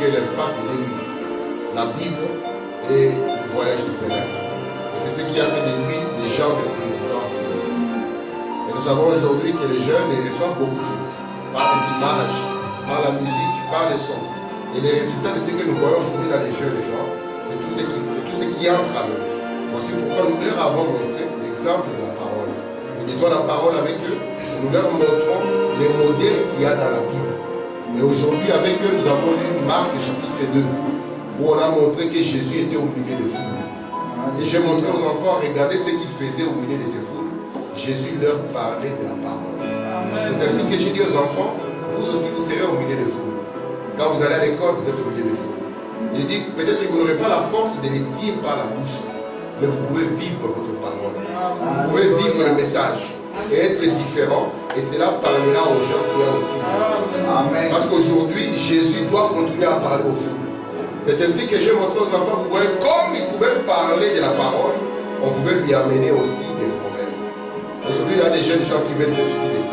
est l'impact de deux livres, la Bible et le voyage du pèlerin. Et c'est ce qui a fait de lui les gens de président. Et nous savons aujourd'hui que les jeunes ils reçoivent beaucoup de choses, par les images, par la musique, par les sons. Et les résultats de ce que nous voyons aujourd'hui dans les jeunes gens, c'est tout ce qui entre à eux. Voici pourquoi nous leur avons montré l'exemple de la parole. Nous lisons la parole avec eux, et nous leur montrons les modèles qu'il y a dans la Bible. Et aujourd'hui, avec eux, nous avons lu Marc chapitre 2, où on a montré que Jésus était au milieu des foules. Et j'ai montré aux enfants, regardez ce qu'il faisait au milieu de ces foules. Jésus leur parlait de la parole. C'est ainsi que j'ai dit aux enfants, vous aussi vous serez au milieu des foules. Quand vous allez à l'école, vous êtes au milieu des foules. Il dit, peut-être que vous n'aurez pas la force de les dire par la bouche, mais vous pouvez vivre votre parole. Vous pouvez vivre le message et être différent, et cela parlera aux gens qui sont autour. Amen. Parce qu'aujourd'hui, Jésus doit continuer à parler aux foules. C'est ainsi que j'ai montré aux enfants, vous voyez, comme il pouvait parler de la parole, on pouvait lui amener aussi des problèmes. Aujourd'hui, il y a des jeunes gens qui veulent se suicider,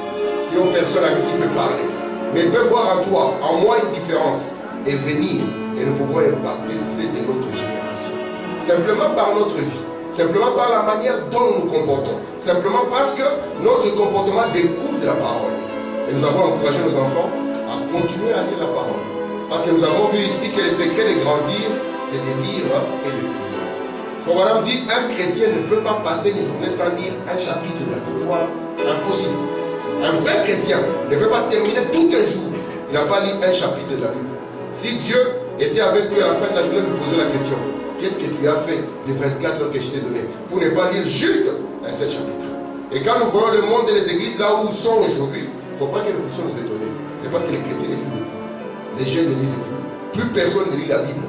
qui n'ont personne à qui peut parler. Mais ils peuvent voir en toi, en moi, une différence et venir, et nous pouvons impacter celle de notre génération. Simplement par notre vie, simplement par la manière dont nous nous comportons, simplement parce que notre comportement découle de la parole. Et nous avons encouragé nos enfants à continuer à lire la parole. Parce que nous avons vu ici que le secret de grandir, c'est de lire et de prier. Frère Branham dit, un chrétien ne peut pas passer une journée sans lire un chapitre de la Bible. Impossible. Un vrai chrétien ne peut pas terminer tout un jour. Il n'a pas lu un chapitre de la Bible. Si Dieu était avec lui à la fin de la journée, lui posait la question, qu'est-ce que tu as fait les 24 heures que je t'ai donné pour ne pas lire juste un seul chapitre? Et quand nous voyons le monde et les églises là où ils sont aujourd'hui, il ne faut pas que nous puissions nous étonner. C'est parce que les chrétiens ne lisent plus. Les jeunes ne lisent plus. Plus personne ne lit la Bible.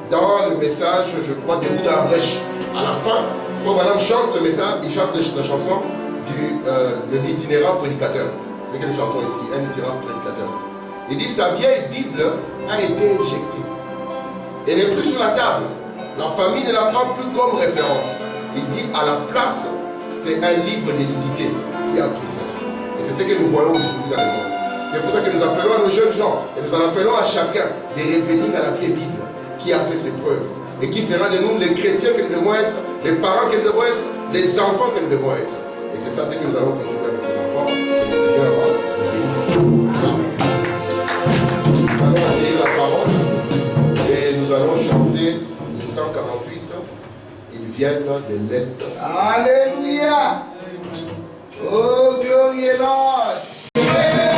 Dans le message, je crois, debout dans la brèche, à la fin, Frère Branham chante le message, il chante la chanson de l'itinérant prédicateur. C'est ce que nous chantons ici, un itinérant prédicateur. Il dit, sa vieille Bible a été éjectée. Elle n'est plus sur la table. La famille ne la prend plus comme référence. Il dit, à la place, c'est un livre de nudité qui a pris ça. Et c'est ce que nous voyons aujourd'hui dans le monde. C'est pour ça que nous appelons à nos jeunes gens, et nous en appelons à chacun de revenir à la vieille Bible qui a fait ses preuves et qui fera de nous les chrétiens que nous devons être, les parents que nous devons être, les enfants que nous devons être. Et c'est ça ce que nous allons continuer avec nos enfants. Que le Seigneur vous bénisse. Amen. Nous allons lire la parole et nous allons chanter le 148. Ils viennent de l'Est. Alléluia. Oh, glorieux Lord. Amen.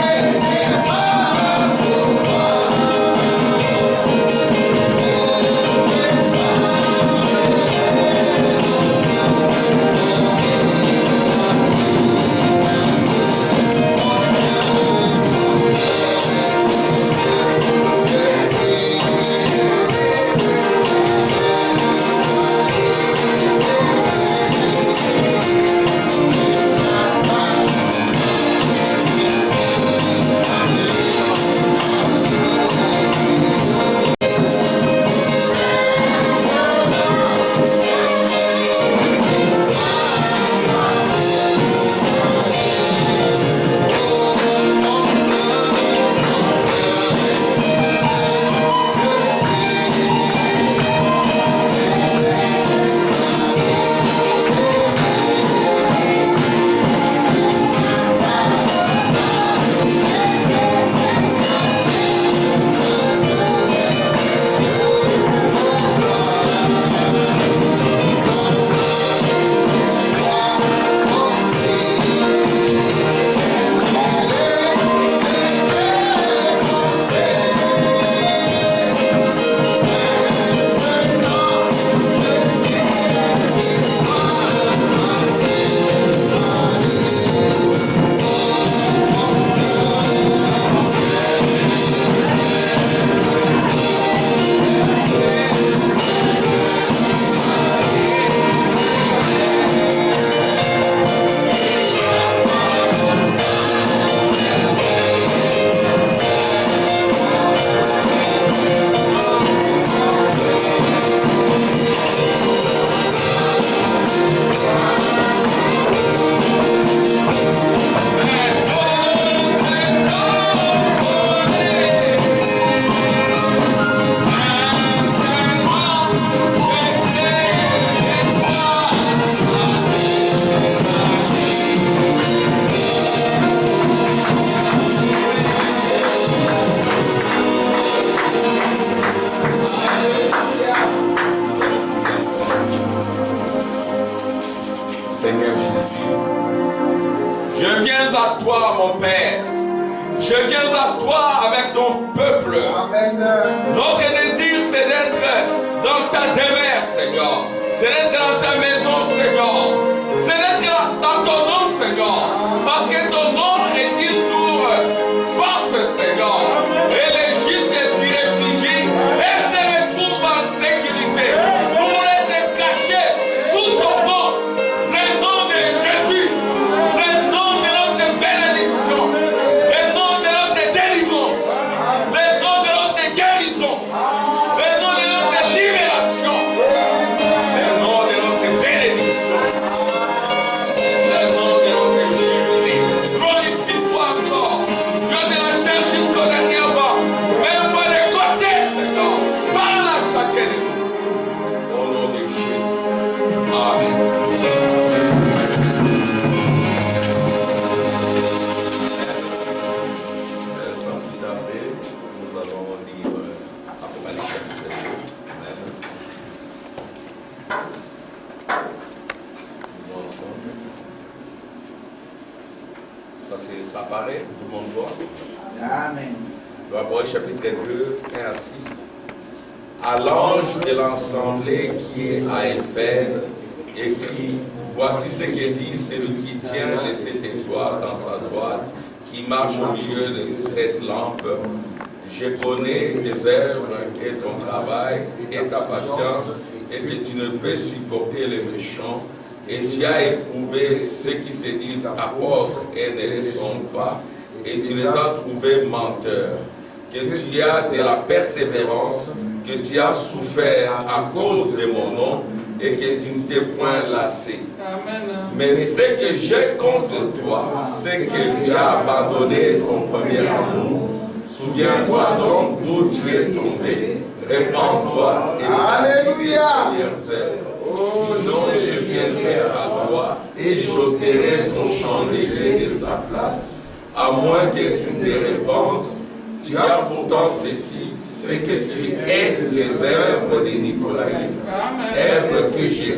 mon Père. Je viens à toi avec ton peuple. Amen. Notre désir, c'est d'être dans ta demeure, Seigneur. C'est d'être dans ta maison, Seigneur. C'est d'être dans ton nom, Seigneur. Parce que ton nom est une tour forte, Seigneur. Et les justes s'y réfugient et se retrouvent en sécurité. Nous voulons être cachés sous ton nom. Le nom de Jésus. Le nom de notre bénédiction. Le nom de notre délivrance. Le nom de notre guérison. Le nom de notre libération. Le nom de notre bénédiction. Le nom de notre jubilé. Glorifie-toi encore. Dieu de la chair jusqu'au dernier rang. Mets-moi de côté, Seigneur. Parle à chacun de nous. Au nom de Jésus. Amen. Sans plus tarder, nous allons lire Apocalypse chapitre 2. Amen. Nous allons ensemble. Ça paraît, tout le monde voit. Amen. Apocalypse chapitre 2, 1 à 6. À l'ange de l'assemblée qui est à Éphèse, écrit: voici ce que dit celui qui tient les 7 étoiles dans sa droite, qui marche au milieu de 7 lampes. Je connais tes œuvres et ton travail et ta patience, et que tu ne peux supporter les méchants, et tu as éprouvé ceux qui se disent apôtres et ne le sont pas, et tu les as trouvés menteurs, que tu as de la persévérance, que tu as souffert à cause de mon nom, et que tu ne t'es point lassé. Mais ce que j'ai contre toi, c'est que tu as abandonné ton premier amour. Souviens-toi donc d'où tu es tombé, répands-toi et Alléluia. sinon je viendrai à toi et j'ôterai ton chandelier de sa place, à moins que tu ne te répandes. Tu as pourtant ceci, c'est que tu aies les œuvres de Nicolaï, œuvres que j'ai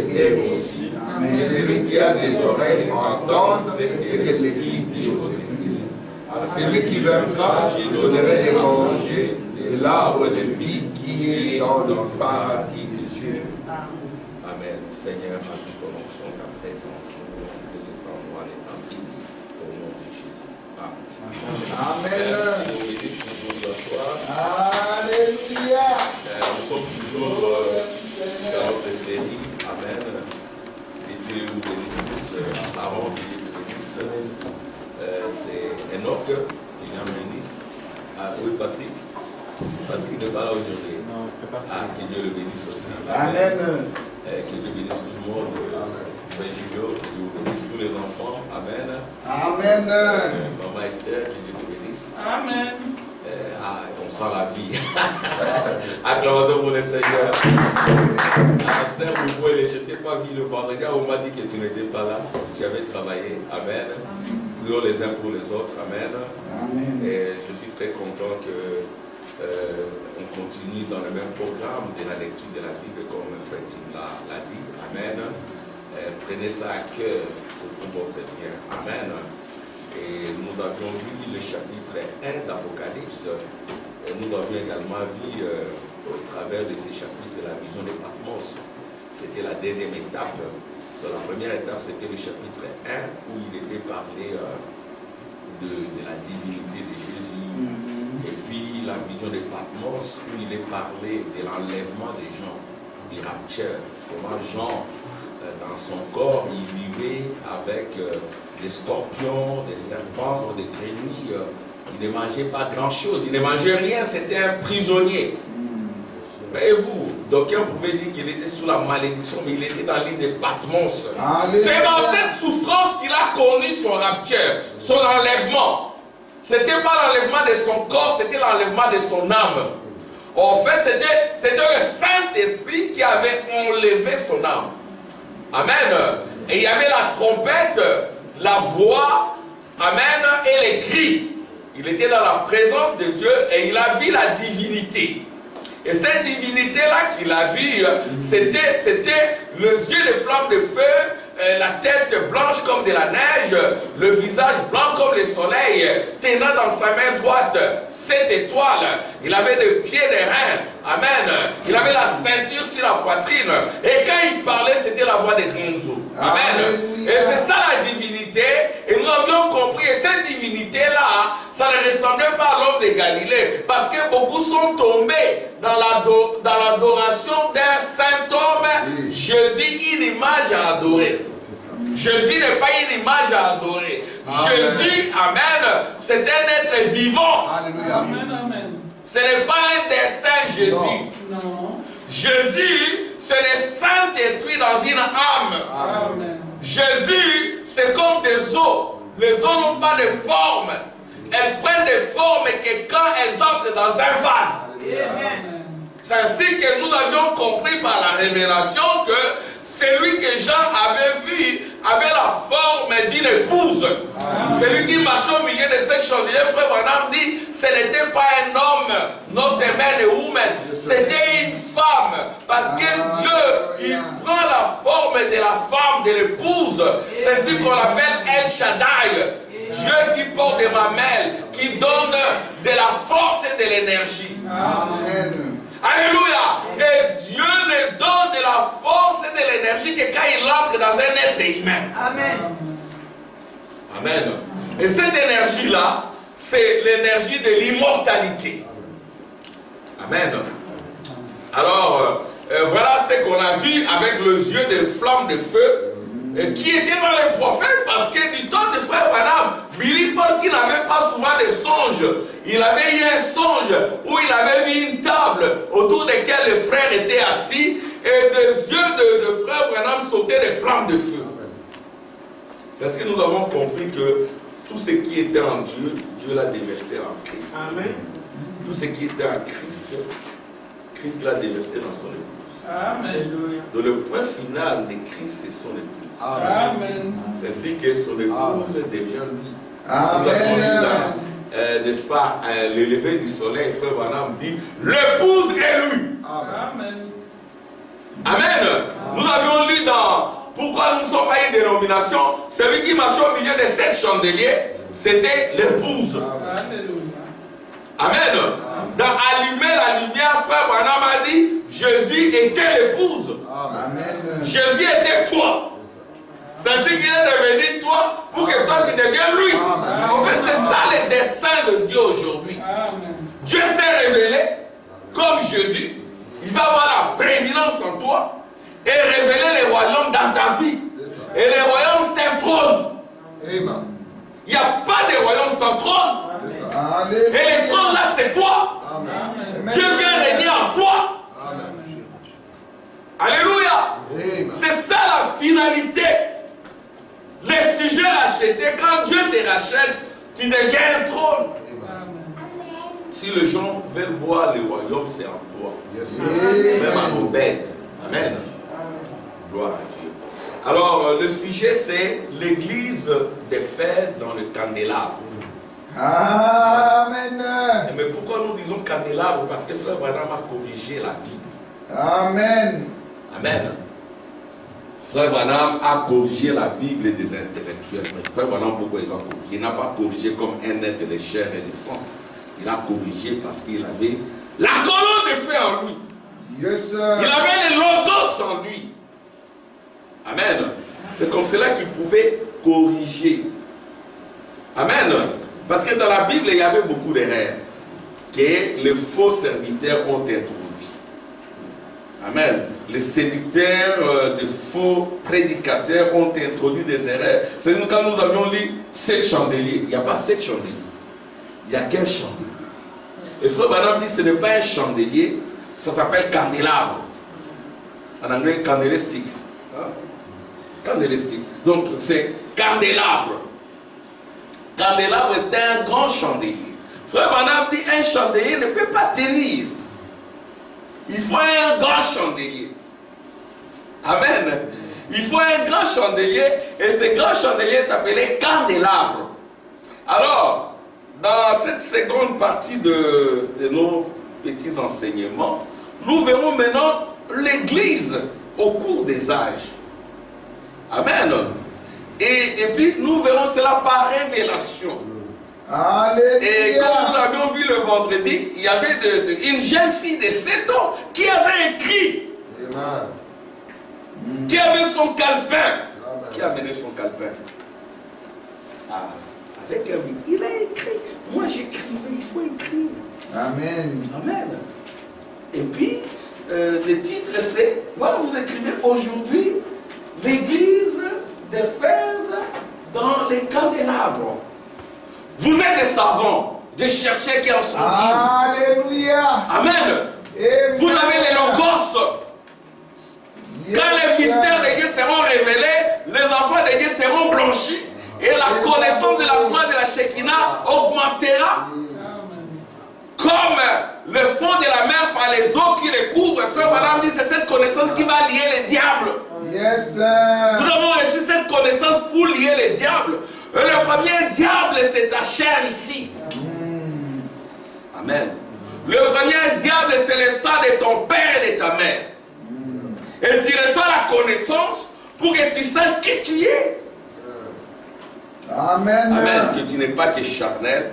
aussi. Mais celui qui a des oreilles entend ce que l'Esprit dit aux églises. À celui qui vaincra, je donnerai de manger de l'arbre de vie qui est dans le paradis de Dieu. Amen. Seigneur, nous commençons ta présence. Que ce temps en étant béni au nom de Jésus. Amen. Alléluia. Nous sommes toujours dans notre série. Amen. Et Dieu nous bénisse. Avant Dieu nous bénisse. C'est Enoch, William Bénisse. Oui, Patrick. Patrick n'est pas là aujourd'hui. Que Dieu le bénisse aussi. Amen. Que Dieu bénisse tout le monde. Frère Julio, que Dieu vous bénisse tous les enfants. Amen. Amen. Maman Esther, que Dieu vous bénisse. Amen. On sent la vie. Acclamation pour le Seigneur. Saint-Bouboule, je ne t'ai pas vu le vendredi. On m'a dit que tu n'étais pas là. Tu avais travaillé. Amen. Prions les uns pour les autres. Amen. Amen. Et je suis très content que on continue dans le même programme de la lecture de la Bible comme Frère Tim l'a dit. Amen. Prenez ça à cœur, c'est pour votre bien. Amen. Et nous avions vu le chapitre 1 d'Apocalypse. Et nous avions également vu au travers de ces chapitres la vision de Patmos. C'était la deuxième étape. Dans la première étape, c'était le chapitre 1 où il était parlé de la divinité de Jésus. Et puis la vision de Patmos où il est parlé de l'enlèvement des gens, du rapture. Comment Jean, dans son corps, il vivait avec des scorpions, des serpents, des grenouilles. Il ne mangeait pas grand-chose, il ne mangeait rien, c'était un prisonnier. Voyez-vous, d'aucuns pouvaient dire qu'il était sous la malédiction, mais il était dans l'île de Patmos. C'est dans cette souffrance qu'il a connu son rapture, son enlèvement. Ce n'était pas l'enlèvement de son corps, c'était l'enlèvement de son âme. En fait, c'était le Saint-Esprit qui avait enlevé son âme. Amen. Et il y avait la trompette, la voix, amen, et les cris. Il était dans la présence de Dieu et il a vu la divinité. Et cette divinité-là qu'il a vue, c'était les yeux de flamme de feu, la tête blanche comme de la neige, le visage blanc comme le soleil, tenant dans sa main droite 7 étoiles. Il avait des pieds, des reins. Amen. Il avait la ceinture sur la poitrine. Et quand il parlait, c'était la voix des grands eaux. Amen. Alléluia. Et c'est ça la divinité. Et nous avions compris. Et cette divinité-là, ça ne ressemblait pas à l'homme de Galilée. Parce que beaucoup sont tombés dans l'adoration d'un saint homme. Oui. Jésus, une image à adorer. Jésus n'est pas une image à adorer. Amen. Jésus, amen, c'est un être vivant. Alléluia. Amen, amen. Ce n'est pas un dessin, Jésus. Non. Non. Jésus, c'est le Saint-Esprit dans une âme. Amen. Jésus, c'est comme des eaux. Les eaux n'ont pas de forme. Elles prennent des formes que quand elles entrent dans un vase. Amen. C'est ainsi que nous avions compris par la révélation que celui que Jean avait vu avait la forme d'une épouse. Celui qui marchait au milieu de cette chandelier, frère Branham dit, ce n'était pas un homme, not a man, a woman, c'était une femme. Parce que Dieu, il prend la forme de la femme, de l'épouse. C'est ce qu'on appelle El Shaddai. Dieu qui porte des mamelles, qui donne de la force et de l'énergie. Amen. Alléluia. Et Dieu ne donne de la force et de l'énergie que quand il entre dans un être humain. Amen. Amen. Et cette énergie-là, c'est l'énergie de l'immortalité. Amen. Alors, voilà ce qu'on a vu avec les yeux de flammes de feu qui étaient dans les prophètes, parce que du temps de frère Branham, Billy Paul, qui n'avait pas souvent de songes, il avait eu un songe où il avait vu une table autour de laquelle les frères étaient assis et des yeux de frère Branham sautaient des flammes de feu. C'est ce que nous avons compris, que tout ce qui était en Dieu, Dieu l'a déversé en Christ. Amen. Tout ce qui était en Christ, Christ l'a déversé dans son épouse. Amen. Donc le point final de Christ, c'est son épouse. Amen. C'est ainsi que son épouse devient lui. Amen. N'est-ce pas, le lever du soleil, frère Branham dit, l'épouse est lui. Amen. Amen. Nous avions lu dans Pourquoi nous ne sommes pas une dénomination, celui qui marchait au milieu de 7 chandeliers, c'était l'épouse. Alléluia. Amen. Dans Allumer la lumière, frère Branham a dit, Jésus était l'épouse. Amen. Jésus était toi. C'est ainsi qu'il est devenu toi pour que toi tu deviennes lui. Amen. En fait, c'est ça le dessein de Dieu aujourd'hui. Amen. Dieu s'est révélé comme Jésus. Il va avoir la prééminence en toi et révéler les royaumes dans ta vie. Et les royaumes sans trône. Amen. Il n'y a pas de royaume sans trône. Alléluia. Et le trône là, c'est toi. Amen. Dieu vient régner en toi. Alléluia. Amen. C'est ça la finalité. Les sujets rachetés, quand Dieu te rachète, tu deviens un trône. Si les gens veulent voir le royaume, c'est en toi. Même à Obed. Amen. Gloire à Dieu. Alors, le sujet, c'est l'église d'Éphèse dans le candélabre. Amen. Mais pourquoi nous disons candélabre? Parce que Frère Branham a corrigé la Bible. Amen. Amen. Frère Branham a corrigé la Bible des intellectuels. Mais Frère Branham, pourquoi il va corriger? Il n'a pas corrigé comme un être de chair et de sang. Il a corrigé parce qu'il avait la colonne de feu en lui. Yes, Il sir. avait le logos en lui. Amen. C'est comme cela qu'il pouvait corriger. Amen. Parce que dans la Bible, il y avait beaucoup d'erreurs que les faux serviteurs ont introduits. Amen. Les séducteurs, les faux prédicateurs ont introduit des erreurs. C'est quand nous avions lu 7 chandeliers. Il n'y a pas 7 chandeliers. Il n'y a qu'un chandelier. Et Frère Branham dit que ce n'est pas un chandelier, ça s'appelle candélabre. En anglais, candlestick. Hein? Candlestick. Donc, c'est candélabre. Candélabre, c'est un grand chandelier. Frère Branham dit un chandelier ne peut pas tenir. Il faut un grand chandelier. Amen. Il faut un grand chandelier et ce grand chandelier est appelé candélabre. Alors, dans cette seconde partie de nos petits enseignements, nous verrons maintenant l'Église au cours des âges. Amen. Et puis nous verrons cela par révélation. Et comme nous l'avions vu le vendredi, il y avait une jeune fille de 7 ans qui avait écrit. Qui avait son calepin. Qui a amené son calepin? Avec un il a écrit. Moi j'écrivais, il faut écrire. Amen. Amen. Et puis, le titre c'est, voilà, vous écrivez aujourd'hui, l'église d'Éphèse dans les candélabres. Vous êtes des savants, des chercheurs qui en sont dignes. Alléluia. Amen. Vous avez les logos. Quand les mystères de Dieu seront révélés, les enfants de Dieu seront blanchis. Et la connaissance de la gloire de la Shekinah augmentera. Comme le fond de la mer par les eaux qui les couvrent. Frère Madame dit, c'est cette connaissance qui va lier les diables. Yes, Nous avons reçu cette connaissance pour lier les diables. Et le premier diable, c'est ta chair ici. Amen. Le premier diable, c'est le sang de ton père et de ta mère. Et tu reçois la connaissance pour que tu saches qui tu es. Amen. Amen. Que tu n'es pas que charnel,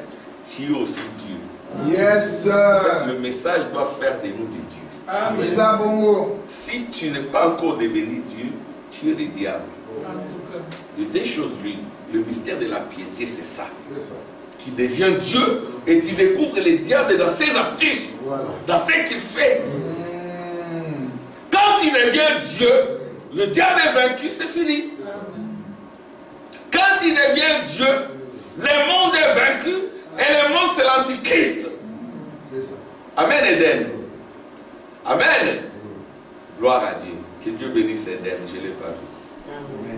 tu es aussi Dieu. Yes. En fait, le message doit faire de nous des dieux. Amen. Si tu n'es pas encore devenu Dieu, tu es le diable. De deux choses l'une. Le mystère de la piété, c'est ça. Tu deviens Dieu et tu découvres le diable dans ses astuces, dans ce qu'il fait. Quand tu deviens Dieu, le diable est vaincu, c'est fini. Quand tu deviens Dieu, le monde est vaincu et le monde c'est l'antichrist. Amen, Eden. Amen. Gloire à Dieu. Que Dieu bénisse Eden, je ne l'ai pas vu.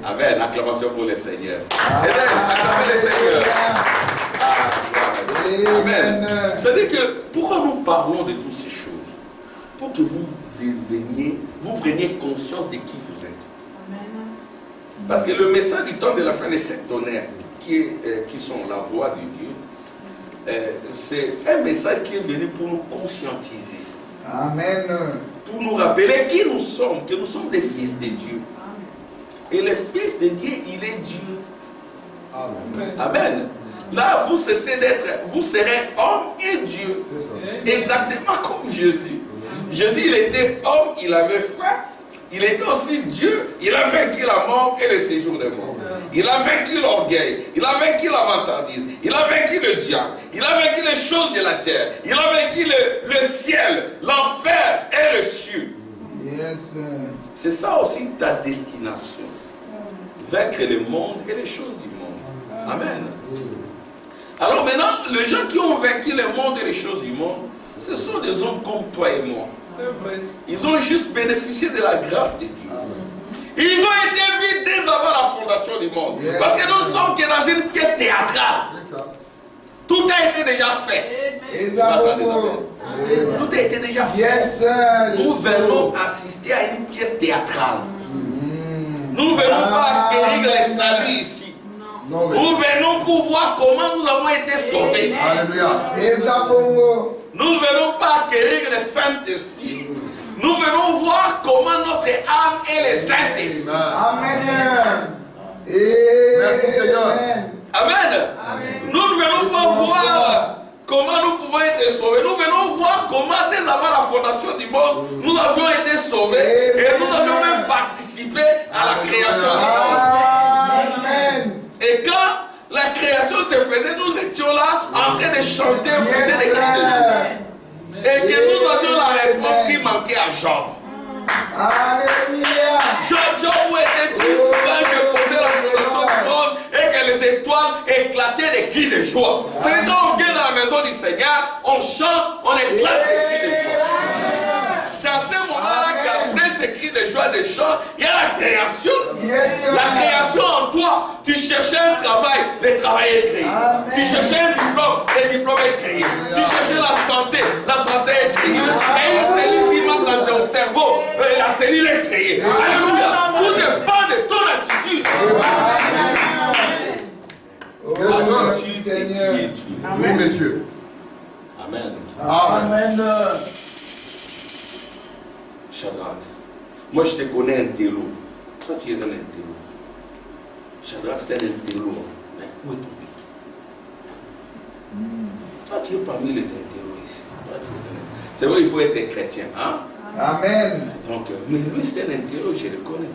Amen. Acclamation pour le Seigneur. Eden, acclamez le Seigneur. Amen. C'est-à-dire que pourquoi nous parlons de toutes ces choses? Pour que vous preniez conscience de qui vous êtes. Parce que le message du temps de la fin des sept tonnerres, qui sont la voix de Dieu, c'est un message qui est venu pour nous conscientiser. Amen. Pour nous rappeler qui nous sommes, que nous sommes des fils de Dieu. Et le fils de Dieu, il est Dieu. Amen. Amen. Là, vous cessez d'être, vous serez homme et Dieu. Exactement comme Jésus. Jésus, il était homme, il avait faim. Il était aussi Dieu, il a vaincu la mort et le séjour des morts. Il a vaincu l'orgueil, il a vaincu la vantardise, il a vaincu le diable, il a vaincu les choses de la terre, il a vaincu le ciel, l'enfer et le ciel. Yes. C'est ça aussi ta destination. Vaincre le monde et les choses du monde. Amen. Alors maintenant, les gens qui ont vaincu le monde et les choses du monde, ce sont des hommes comme toi et moi. C'est vrai. Ils ont juste bénéficié de la grâce de Dieu. Ils ont été vus dès avant la fondation du monde. Yes. Parce que nous ne sommes que dans une pièce théâtrale. Tout a été déjà fait. Tout a été déjà fait. Yes, nous venons assister à une pièce théâtrale. Nous ne venons pas acquérir les saluts ici. Nous venons pour voir comment nous avons été sauvés. Alléluia. Nous ne venons pas acquérir le Saint-Esprit. Nous venons voir comment notre âme est le Saint-Esprit. Amen. Merci Seigneur. Amen. Nous ne venons pas voir comment nous pouvons être sauvés. Nous venons voir comment dès avant la fondation du monde, nous avions été sauvés et nous avions même participé à la création du monde. Amen. Et quand la création se faisait, nous étions là en train de chanter, pousser des cris de joie. Et que nous avions la réponse qui manquait à Job. Alléluia. Job, où étais-tu quand je posais la fondation du monde et que les étoiles éclataient des cris de joie? C'est quand on vient dans la maison du Seigneur, on chante, on éclate des cris de joie. C'est à ce moment-là qu'après ces cris de joie, de chant, il y a la création. La création en toi. Tu cherchais un travail, le travail est créé. Tu cherchais un diplôme, le diplôme est créé. Tu cherchais la santé est créée. Et une cellule qui manque dans ton cerveau, la cellule est créée. Alléluia. Tout dépend de ton attitude. Oui, messieurs. Amen. Amen. Shadrach, moi je te connais un télo. Toi tu es un intello. Shadrach, c'est un intello. Mais où est ton pic? Toi, tu es parmi les intellos ici. C'est vrai, il faut être chrétien. Hein? Amen. Donc, mais lui, c'est un intello, je le connais.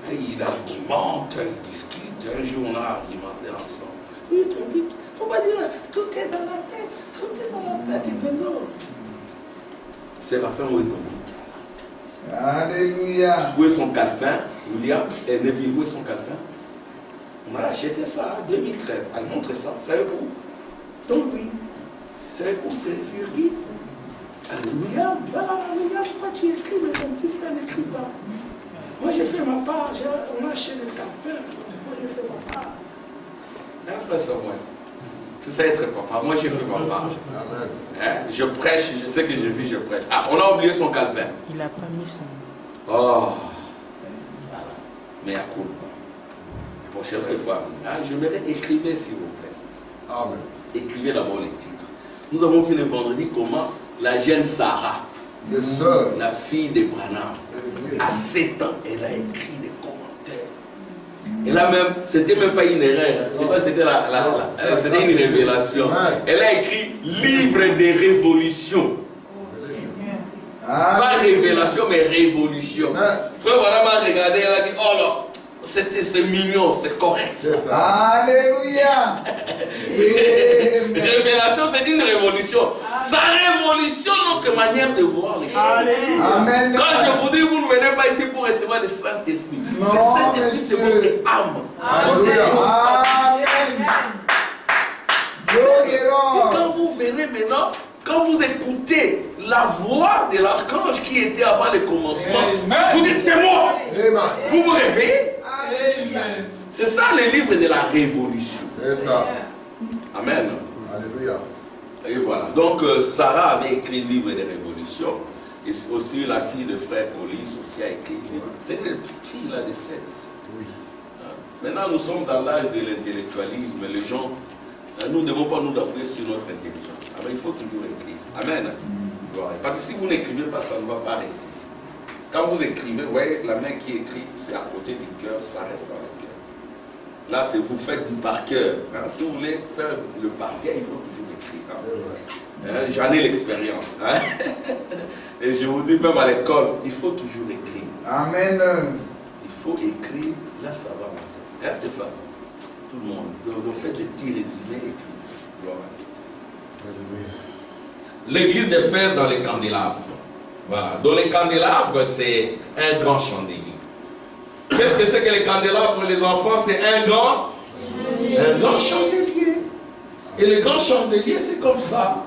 Il argumente, il discute. Un jour, on a argumenté ensemble. Oui, ton pic. Il ne faut pas dire, tout est dans la tête. Tout est dans la tête. Il fait non. Séraphin, où est ton pic? Alléluia. Où est son calepin? William et Neville, où est son calepin? On a acheté ça en 2013. Elle montre ça. Vous savez où? Donc oui. Vous savez où c'est Jurgi? William, voilà, William, pourquoi tu écris, mais ton petit frère n'écrit pas? Moi j'ai fait ma part, on a acheté le calepin. Moi j'ai fait ma part. Un frère Samuel. C'est ça être papa. Moi j'ai fait ma part. Hein? Je prêche, je sais que je vis, je prêche. Ah, on a oublié son calepin. Il n'a pas mis son. Oh, mais à quoi? Prochaine fois, j'aimerais écrivez s'il vous plaît. Amen. Écrivez d'abord les titres. Nous avons vu le vendredi comment la jeune Sarah, la fille de Branham, à 7 ans, elle a écrit des commentaires. Elle a même, c'était même pas une erreur, je sais pas, c'était une révélation. Elle a écrit livre de révolution. Pas révélation, mais révolution. Frère Branham a regardé, elle a dit, oh là, c'est mignon, c'est correct. Alléluia. Révélation, c'est une révolution. Ça révolutionne notre manière de voir les choses. Amen. Quand je vous dis, vous ne venez pas ici pour recevoir le Saint-Esprit. Le Saint-Esprit, c'est votre âme. Alléluia. Amen. Et quand vous venez maintenant, quand vous écoutez la voix de l'archange qui était avant le commencement, vous dites c'est moi. Vous vous réveillez. C'est ça le livre de la révolution. C'est ça. Amen. Alléluia. Et voilà. Donc Sarah avait écrit le livre de révolution. Et aussi la fille de frère Colis aussi a écrit le livre. C'est une petite fille là de 16. Oui. Maintenant nous sommes dans l'âge de l'intellectualisme. Les gens, nous ne devons pas nous appuyer sur notre intelligence. Alors il faut toujours écrire. Amen. Voilà. Parce que si vous n'écrivez pas, ça ne va pas rester. Quand vous écrivez, vous voyez la main qui écrit, c'est à côté du cœur, ça reste dans le cœur. Là, c'est vous faites du par cœur. Hein. Si vous voulez faire le par cœur, il faut toujours écrire. Hein. J'en ai l'expérience. Hein. Et je vous dis, même à l'école, il faut toujours écrire. Amen. Il faut écrire, là ça va monter. Hein, Stéphane? Tout le monde. Donc, on fait des petits résumés écrits. Voilà. L'église des fers dans les candélabres. Voilà. Dans les candélabres, c'est un grand chandelier. Qu'est-ce que c'est que les candélabres pour les enfants? C'est un grand chandelier. Et le grand chandelier, c'est comme ça.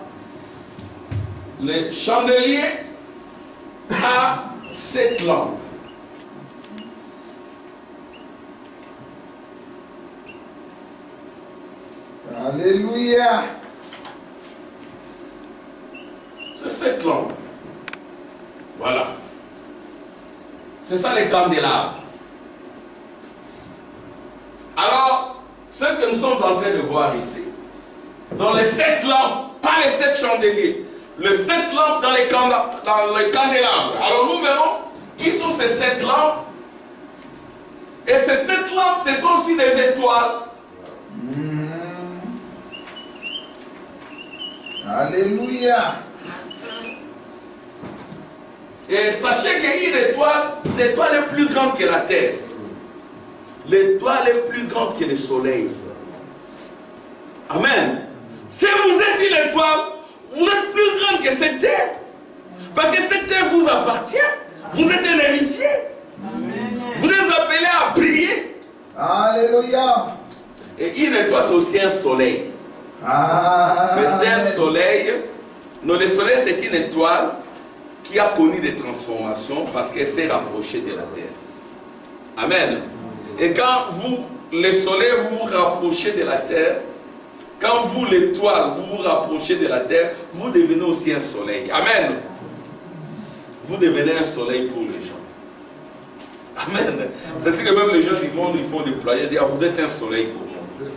Le chandelier a 7 lampes. Alléluia. C'est 7 lampes. Voilà. C'est ça les candélabres. Alors, c'est ce que nous sommes en train de voir ici. Dans les 7 lampes, pas les 7 chandeliers. Les 7 lampes dans les candélabres. Alors nous verrons qui sont ces 7 lampes. Et ces 7 lampes, ce sont aussi des étoiles. Alléluia. Et sachez qu'une étoile, l'étoile est plus grande que la terre. L'étoile est plus grande que le soleil. Amen. Si vous êtes une étoile, vous êtes plus grande que cette terre. Parce que cette terre vous appartient. Vous êtes un héritier. Amen. Vous êtes appelé à briller. Alléluia. Et une étoile, c'est aussi un soleil. Mais c'est un soleil. Non, le soleil, c'est une étoile qui a connu des transformations parce qu'elle s'est rapprochée de la terre. Amen. Et quand vous, le soleil, vous vous rapprochez de la terre, quand vous, l'étoile, vous vous rapprochez de la terre, vous devenez aussi un soleil. Amen. Vous devenez un soleil pour les gens. Amen. C'est ce que même les gens du monde, ils font déployer, dire, vous êtes un soleil pour moi.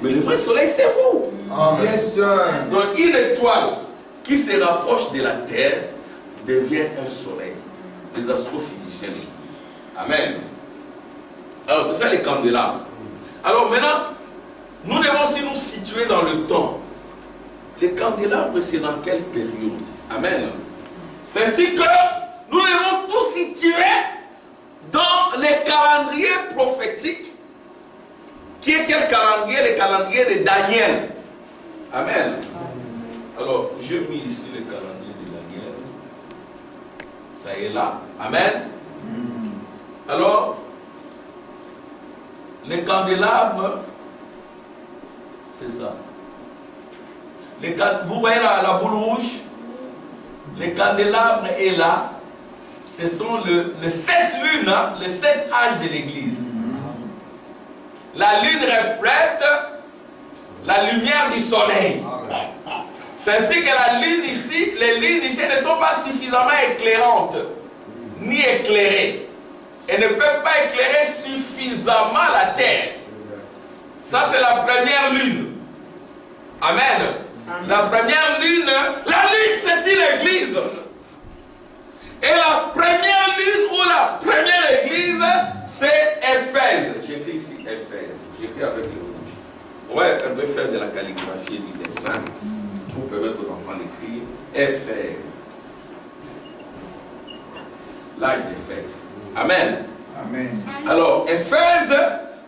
Mais le vrai soleil, c'est vous. Amen. Yes, sir. Donc une étoile qui se rapproche de la terre devient un soleil. Les astrophysiciens le disent. Amen. Alors, c'est ça les candélabres. Alors maintenant, nous devons aussi nous situer dans le temps. Les candélabres, c'est dans quelle période? Amen. C'est ainsi que nous devons tout situer dans les calendriers prophétiques. Qui est quel calendrier? Le calendrier de Daniel. Amen. Alors, j'ai mis ici le calendrier de Daniel. Ça est là. Amen. Alors, les candélabres, c'est ça. Vous voyez la boule rouge? Les candélabres est là. Ce sont les 7 lunes, hein, les 7 âges de l'église. La lune reflète la lumière du soleil. C'est ainsi que la lune ici, les lunes ici ne sont pas suffisamment éclairantes, ni éclairées. Elles ne peuvent pas éclairer suffisamment la terre. Ça, c'est la première lune. Amen. La première lune, la lune, c'est une église. Et la première lune ou la première église, c'est Éphèse. J'écris ici Éphèse. J'écris avec le rouge. Ouais, on peut faire de la calligraphie et du dessin pour permettre aux enfants d'écrire Éphèse. L'âge d'Éphèse. Amen. Amen. Alors, Éphèse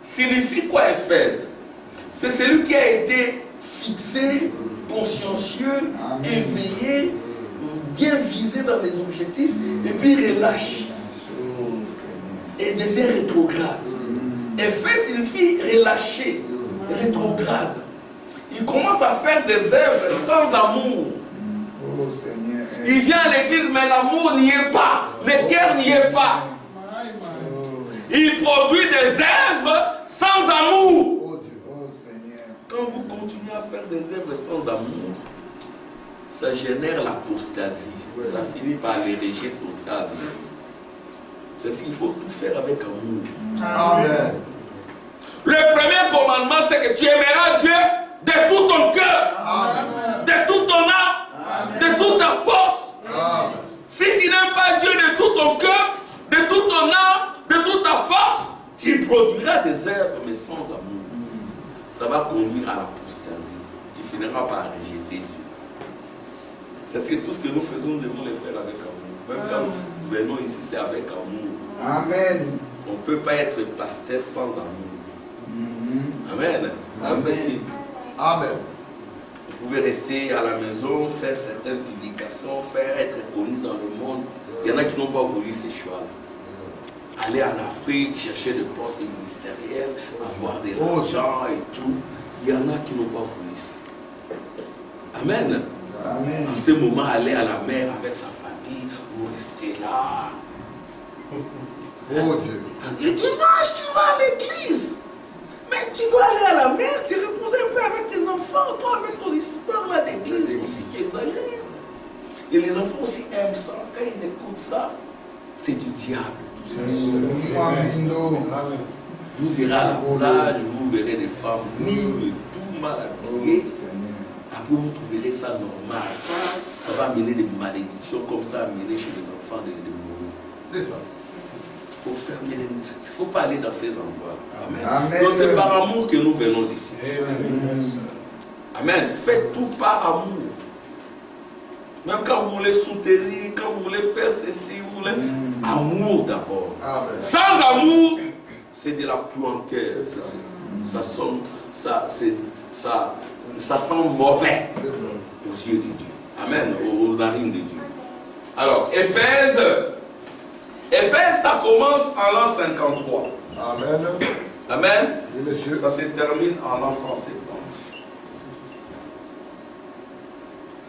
signifie quoi Éphèse? C'est celui qui a été fixé, consciencieux, éveillé, bien visé dans les objectifs, et puis relâche. Et devient rétrograde. Éphèse signifie relâché, rétrograde. Il commence à faire des œuvres sans amour. Oh Seigneur. Il vient à l'église, mais l'amour n'y est pas. Le cœur n'y est pas. Il produit des œuvres sans amour. Oh Seigneur. Quand vous continuez à faire des œuvres sans amour, ça génère l'apostasie. Ça finit par l'hérésie totale. C'est ce qu'il faut tout faire avec amour. Amen. Le premier commandement, c'est que tu aimeras Dieu de tout ton cœur, de toute ton âme, de toute ta force. Amen. Si tu n'aimes pas Dieu de tout ton cœur, de toute ton âme, de toute ta force, tu produiras des œuvres, mais sans amour. Ça va conduire à l'apostasie. Tu finiras par rejeter Dieu. C'est ce que tout ce que nous faisons, nous devons le faire avec amour. Même quand nous venons ici, c'est avec amour. Amen. On ne peut pas être pasteur sans amour. Amen. Amen. Amen. Vous pouvez rester à la maison, faire certaines publications, être connu dans le monde. Il y en a qui n'ont pas voulu ces choix. Aller en Afrique, chercher des postes ministériels, avoir de l'argent et tout. Il y en a qui n'ont pas voulu ça. Amen. Amen. En ce moment, aller à la mer avec sa famille, vous restez là. Oh Dieu. Le dimanche, tu vas à l'église. Mais tu dois aller à la mer, tu reposes un peu avec tes enfants. Toi, avec ton histoire là d'église aussi qui exagère. Et les enfants aussi aiment ça. Quand ils écoutent ça, c'est du diable. Tout ça. Vous irez à la plage, vous verrez des femmes nues et tout mal habillées. Après, vous trouverez ça normal. Ça va amener des malédictions comme ça, amener chez les enfants de mourir. C'est ça. Il faut fermer les... Il ne faut pas aller dans ces endroits. Amen. Amen. Donc c'est par amour que nous venons ici. Amen. Faites tout par amour. Même quand vous voulez soutenir, quand vous voulez faire ceci, vous voulez... Amour d'abord. Sans amour, c'est de la puanteur. Ça sent mauvais aux yeux de Dieu. Amen. Aux narines de Dieu. Alors, Éphèse, ça commence en l'an 53. Amen. Amen. Oui, monsieur. Ça se termine en l'an 170.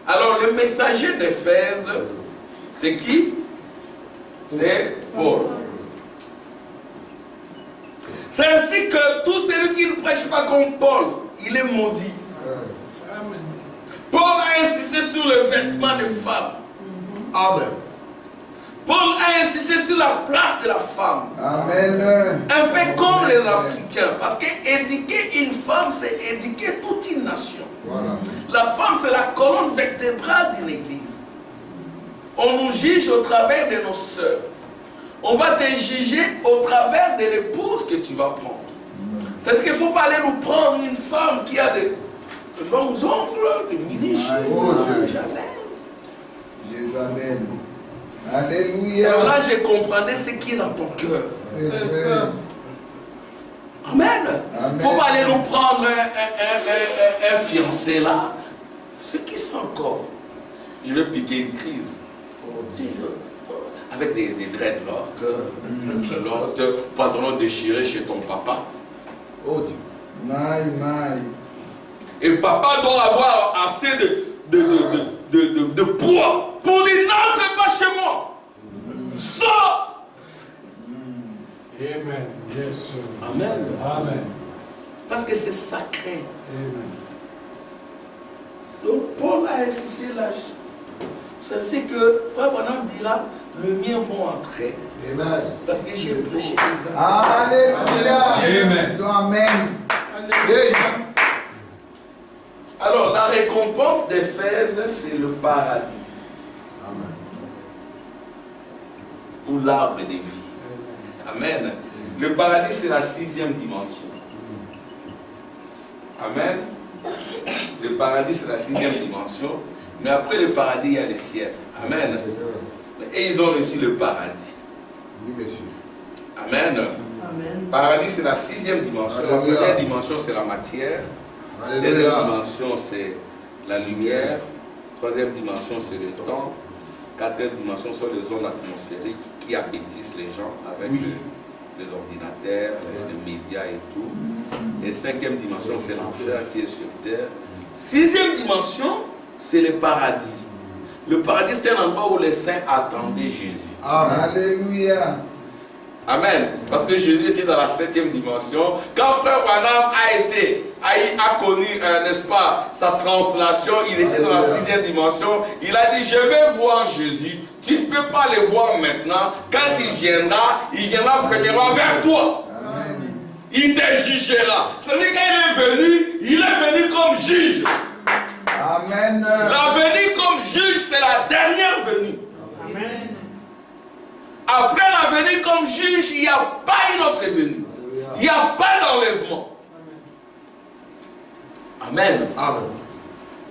Alors, le messager d'Éphèse, c'est qui? C'est Paul. C'est ainsi que tout celui qui ne prêche pas comme Paul, il est maudit. Paul a insisté sur le vêtement des femmes. Amen. Paul a insisté sur la place de la femme. Amen. Un peu comme les Africains. Parce qu'éduquer une femme, c'est éduquer toute une nation. Voilà. La femme, c'est la colonne vertébrale d'une église. On nous juge au travers de nos sœurs. On va te juger au travers de l'épouse que tu vas prendre. C'est ce qu'il ne faut pas aller nous prendre une femme qui a de longs ongles, de mini-cheveux. Oh, Dieu. Jamais. Jésus, amen. Alléluia. Alors là, je comprenais ce qui est dans ton cœur. C'est C'est vrai. ça. Amen. Amen. Faut pas aller nous prendre un fiancé là. Ce qui sont encore. Je vais piquer une crise. Avec des dreadlocks, l'autre pantalon déchiré chez ton papa. Oh Dieu. Maï. Et papa doit avoir assez de poids pour dire n'entre pas chez moi. Sors. Amen. Yes, sir. Amen. Amen. Parce que c'est sacré. Amen. Donc Paul a insisté là. C'est que frère Branham dira, le mien vont entrer. Amen. Parce que j'ai prêché. Alléluia. Amen. Disons amen. Alléluia. Alors la récompense d'Éphèse, c'est le paradis. Amen. Ou l'arbre des vies. Amen. Le paradis, c'est la 6e dimension. Amen. Le paradis, c'est la 6e dimension. Mais après le paradis, il y a le ciel. Amen. Seigneur. Et ils ont reçu le paradis. Oui, monsieur. Amen. Amen. Paradis, c'est la 6e dimension. La Alléluia. première dimension, c'est la matière. La deuxième Alléluia. dimension, c'est la lumière. Troisième dimension, c'est le temps. Quatrième dimension, sont les zones atmosphériques qui appétissent les gens avec Oui. les ordinateurs, les médias et tout. Et cinquième dimension, c'est l'enfer qui est sur terre. Sixième dimension, c'est le paradis. Le paradis, c'est un endroit où les saints attendaient Jésus. Amen. Alléluia. Amen. Parce que Jésus était dans la 7e dimension. Quand frère Branham a connu, n'est-ce pas, sa translation, il était dans la 6e dimension. Il a dit, je vais voir Jésus. Tu ne peux pas le voir maintenant. Quand il viendra premièrement vers toi. Amen. Il te jugera. C'est-à-dire quand il est venu comme juge. Amen. La venue comme juge, c'est la dernière venue. Amen. Après la venue comme juge, il n'y a pas une autre venue. Il n'y a pas d'enlèvement. Amen. Amen.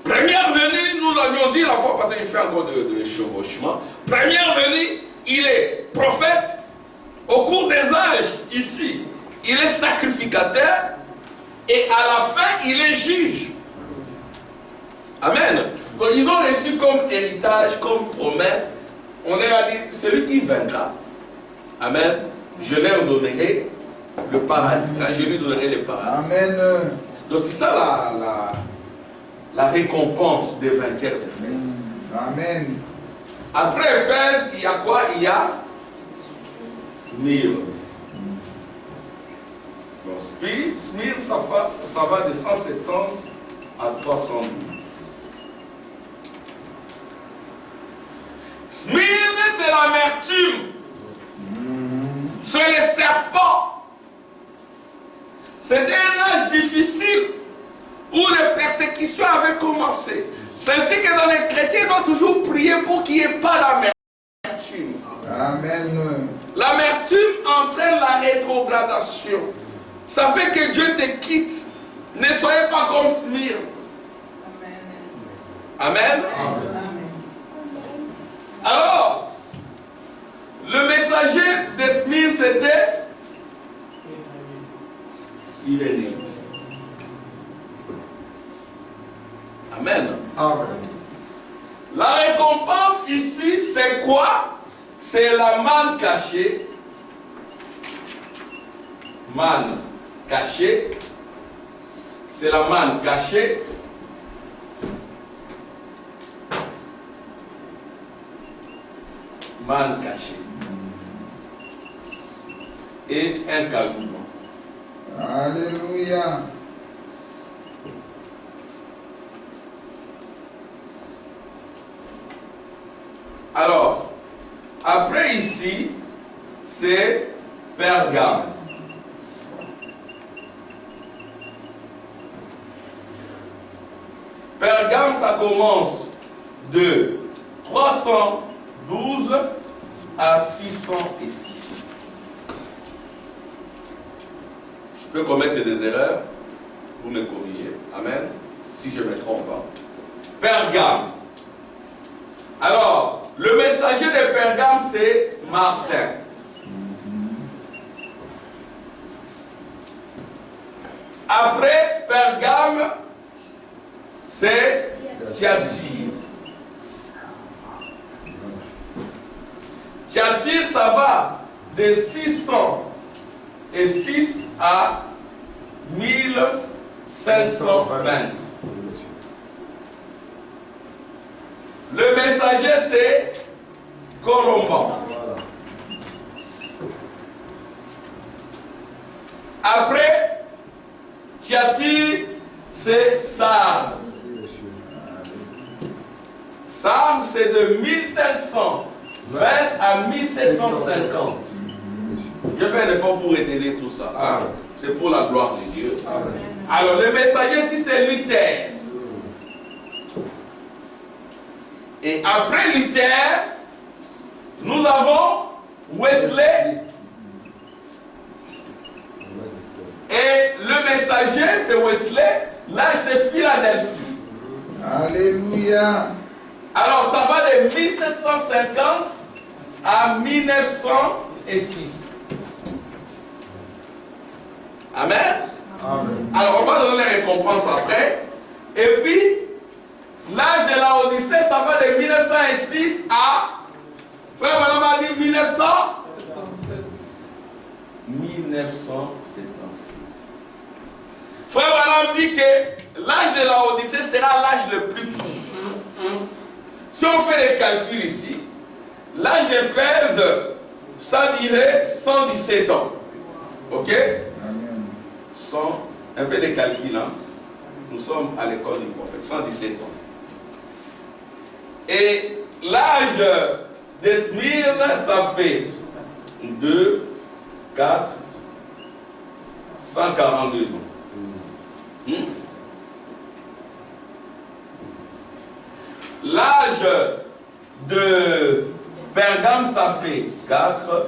Première venue, nous l'avions dit la fois passée, je fais encore de chevauchement. Première venue, il est prophète. Au cours des âges, ici, il est sacrificateur. Et à la fin, il est juge. Amen. Donc ils ont reçu comme héritage, comme promesse. On leur a dit, celui qui vaincra, amen, je leur donnerai le paradis. Je lui donnerai le paradis. Amen. Donc c'est ça la récompense des vainqueurs d'Éphèse. Amen. Après Éphèse, il y a quoi? Il y a Smyrne. Donc Smyrne, ça va de 170 à 312. Smyrne, c'est l'amertume. C'est les serpents. C'était un âge difficile où les persécutions avaient commencé. C'est ainsi que dans les chrétiens, ils doivent toujours prier pour qu'il n'y ait pas d'amertume. Amen. L'amertume entraîne la rétrogradation. Ça fait que Dieu te quitte. Ne soyez pas comme Smyrne. Amen. Alors, le messager de Smyrne, c'était Irénée. Amen. Amen. La récompense ici, c'est quoi? C'est la manne cachée. Manne cachée. C'est la manne cachée. Manne cachée. Et un cagoulon. Alléluia. Alors, après ici, c'est Pergame. Pergame, ça commence de 312 à 606. peux commettre des erreurs, vous me corrigez. Amen. Si je me trompe. Pergame. Alors, le messager de Pergame, c'est Martin. Après Pergame, c'est Thyatire. Thyatire, ça va de 606 à 1520. Le messager, c'est Colomban. Après Thyatire, c'est Sardes. Sardes, c'est de 1520 à 1750. Je fais un effort pour étaler tout ça. Hein? C'est pour la gloire de Dieu. Alors, le messager ici, c'est Luther. Et après Luther, nous avons Wesley. Et le messager, c'est Wesley. Là, c'est Philadelphie. Alléluia. Alors, ça va de 1750 à 1906. Amen. Amen. Alors, on va donner les récompenses après. Et puis, l'âge de la Odyssée, ça va de 1906 à... Frère, madame a dit 1977. 1977. Frère, madame dit que l'âge de la Odyssée sera l'âge le plus court. Si on fait les calculs ici, l'âge de Éphèse, ça dirait 117 ans. Ok? Amen. Un peu de calcul, hein? Nous sommes à l'école du prophète, 117 ans. Et l'âge de Smyrne, ça fait 2, 4, 142 ans. L'âge de Pergame, ça fait 4,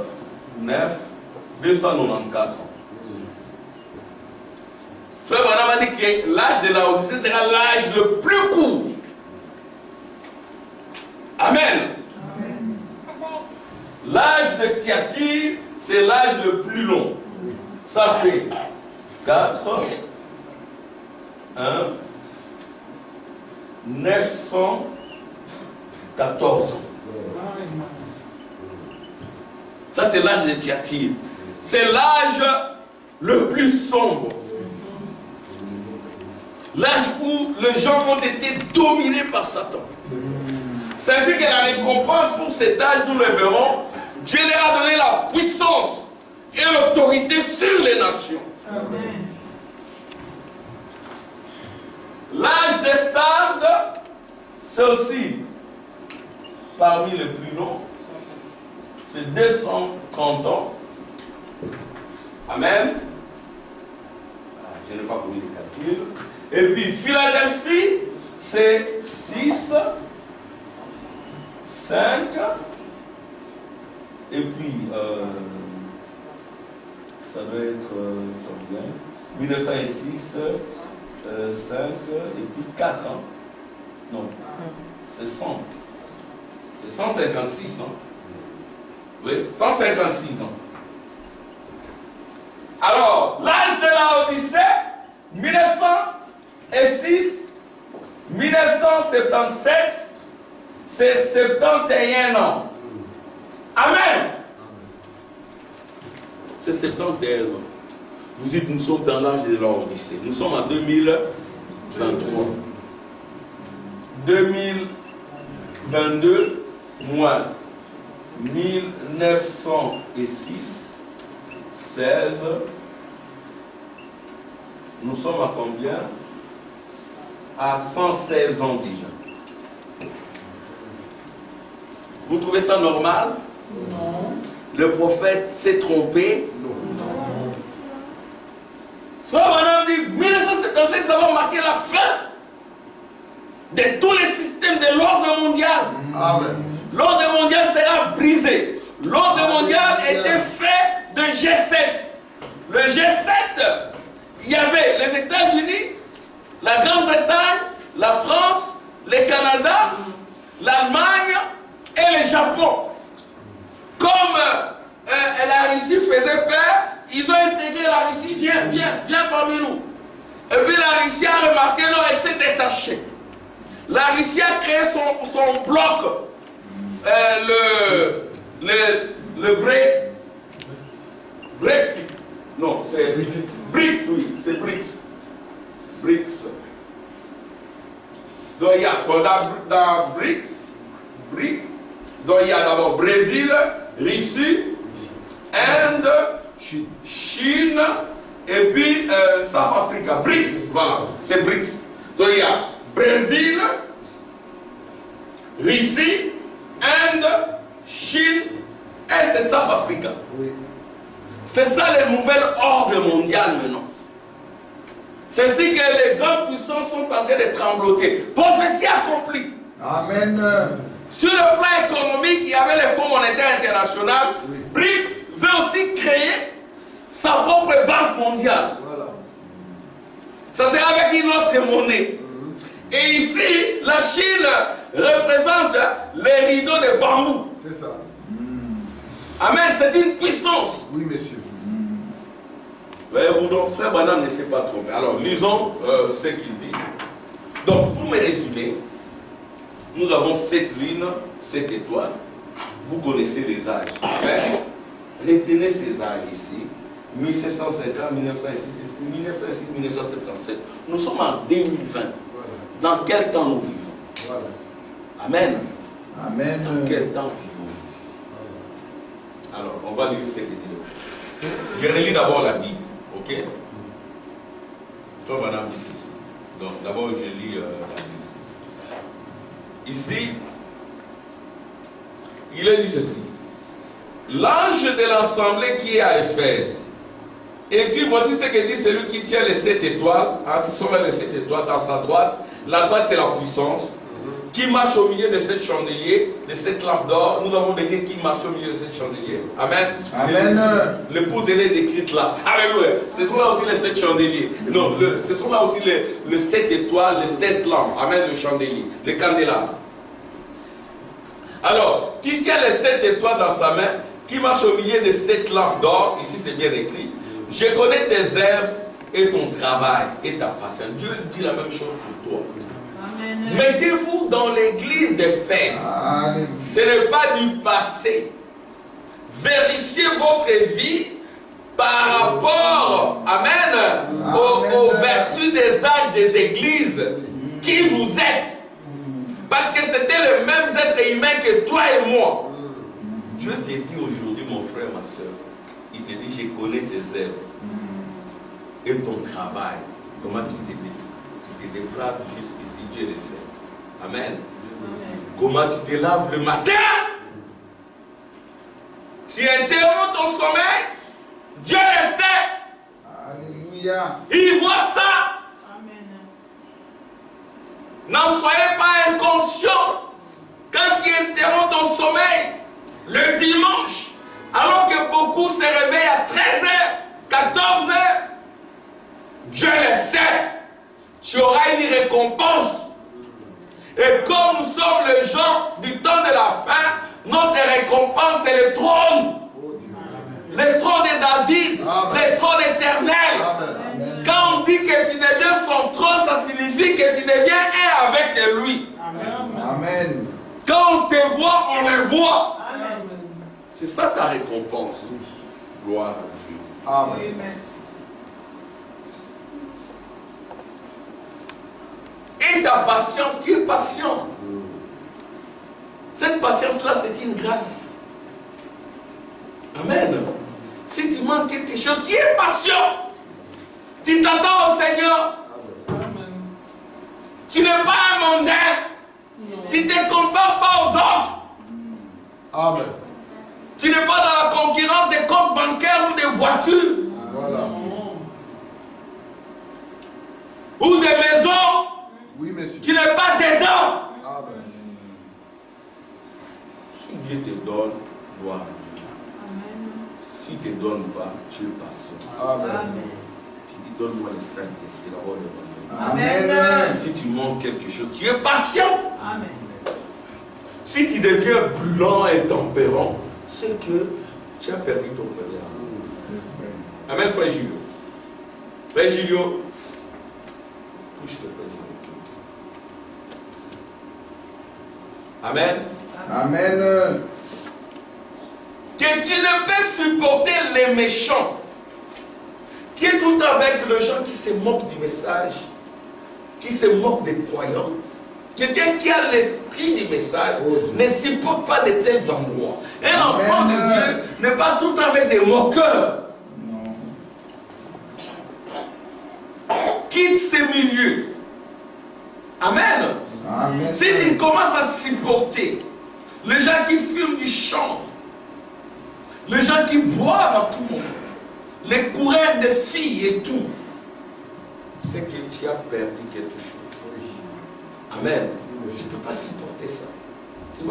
9, 294 ans. Frère Branham a dit que l'âge de la Odyssée sera l'âge le plus court. Amen. L'âge de Thyatire, c'est l'âge le plus long. Ça fait 4, 1, 914 ans. Ça, c'est l'âge de Thyatire. C'est l'âge le plus sombre. L'âge où les gens ont été dominés par Satan. C'est ainsi que la récompense pour cet âge, nous le verrons, Dieu leur a donné la puissance et l'autorité sur les nations. Amen. L'âge des Sardes, c'est aussi parmi les plus longs. C'est 230 ans. Amen. Je n'ai pas commis de calcul. Et puis Philadelphie, c'est 6, 5, et puis ça doit être combien 1906, 5, et puis 4 ans. Non, c'est 100. C'est 156 ans. Oui, 156 ans. Alors, l'âge de la Odyssée, 1906, 1977, c'est 71 ans. Amen. C'est 71 ans. Vous dites, nous sommes dans l'âge de la Odyssée. Nous sommes en 2023. 2022, moins 1906, 16. Nous sommes à combien? À 116 ans déjà. Vous trouvez ça normal? Non. Le prophète s'est trompé? Non. Frère Branham dit 1975, ça va marquer la fin de tous les systèmes de l'ordre mondial. Amen. L'ordre mondial sera brisé. L'ordre mondial était fait de G7. le G7, il y avait les États-Unis, la Grande-Bretagne, la France, le Canada, l'Allemagne et le Japon. Comme la Russie faisait peur, ils ont intégré la Russie. Viens parmi nous. Et puis la Russie a remarqué, non, elle s'est détachée. La Russie a créé son bloc, le Brexit. Non, c'est BRICS, oui, c'est BRICS. Donc il y a dans BRICS, donc il y a d'abord Brésil, Russie, Inde, Chine, et puis South Africa, BRICS, voilà, c'est BRICS. Donc il y a Brésil, Russie, Inde, Chine, et c'est South Africa. Oui. C'est ça les nouvelles ordres mondiales maintenant. C'est ainsi que les grandes puissances sont en train de trembloter. Prophétie accomplie. Amen. Sur le plan économique, il y avait le Fonds monétaire international. Oui. BRICS veut aussi créer sa propre banque mondiale. Voilà. Ça c'est avec une autre monnaie. Et ici, la Chine représente les rideaux de bambou. C'est ça. Amen, c'est une puissance. Oui, monsieur. Voyez-vous, donc, frère Branham ne s'est pas trompé. Alors, lisons ce qu'il dit. Donc, pour me résumer, nous avons 7 lunes, 7 étoiles. Vous connaissez les âges. Retenez ces âges ici. 1750, 1906, 1977. Nous sommes en 2020. Dans quel temps nous vivons? Voilà. Amen. Amen. Dans quel temps vivons-nous? Alors, on va lire ce qu'il dit. Je relis d'abord la Bible, ok? Comme madame dit ici. Donc, d'abord, je lis la Bible. Ici, il est dit ceci. L'ange de l'assemblée qui est à Éphèse écrit, voici ce que dit celui qui tient les 7 étoiles. Ah, ce sont là les 7 étoiles dans sa droite. La droite, c'est la puissance. Qui marche au milieu de 7 chandeliers, de 7 lampes d'or. Nous avons des qui marchent au milieu de 7 chandeliers. Amen. Amen. L'épouse elle est décrite là. Alléluia. Ce sont là aussi les 7 chandeliers. Non, ce sont là aussi les 7 étoiles, les 7 lampes. Amen, le chandelier, le candélabre. Alors, qui tient les 7 étoiles dans sa main, qui marche au milieu de 7 lampes d'or, ici c'est bien écrit. Je connais tes œuvres et ton travail et ta patience. Dieu dit la même chose pour toi. Mettez-vous dans l'église d'Éphèse. Ce n'est pas du passé. Vérifiez votre vie par rapport, amen, aux vertus des âges des églises. Qui vous êtes. Parce que c'était le même être humain que toi et moi. Dieu te dit aujourd'hui, mon frère, ma soeur, il te dit, je connais tes œuvres et ton travail. Comment tu te déplaces jusqu'ici, Dieu le sait. Amen. Comment tu te laves le matin? Tu interromps ton sommeil, Dieu le sait. Alléluia. Il voit ça. N'en soyez pas inconscient quand tu interromps ton sommeil le dimanche, alors que beaucoup se réveillent à 13h, 14h. Dieu le sait. Tu auras une récompense. Et comme nous sommes les gens du temps de la fin, notre récompense c'est le trône. Le trône de David, le trône éternel. Amen. Quand on dit que tu deviens son trône, ça signifie que tu deviens un avec lui. Amen. Quand on te voit, on le voit. C'est ça ta récompense. Gloire à Dieu. Amen. Et ta patience, tu es patient. Cette patience-là, c'est une grâce. Amen. Si tu manques quelque chose, qui est patient, tu t'attends au Seigneur. Amen. Tu n'es pas un mondain. Tu ne te compares pas aux autres. Amen. Tu n'es pas dans la concurrence des comptes bancaires ou des voitures. Voilà. Ou des maisons. Oui, monsieur. Tu n'es pas dedans. Amen. Si Dieu te donne, gloire à Dieu. S'il ne te donne pas, tu es patient. Amen. Tu dis, donne-moi le Saint-Esprit, d'abord le Amen. Si tu manques quelque chose, tu es patient. Amen. Si tu deviens brûlant et tempérant, c'est que tu as perdu ton premier amour. Amen, frère Julio. Frère Julio, touche le frère Julio. Amen. Amen. Que tu ne peux supporter les méchants. Tu es tout le temps avec les gens qui se moquent du message, qui se moquent des croyants. Quelqu'un qui a l'esprit du message ne supporte pas de tels endroits. Un enfant de Dieu n'est pas tout le temps avec des moqueurs. Non. Quitte ces milieux. Amen. Amen. Si tu commences à supporter les gens qui fument du chanvre, les gens qui boivent à tout moment, les coureurs de filles et tout, c'est que tu as perdu quelque chose. Amen. Tu ne peux pas supporter ça. Tu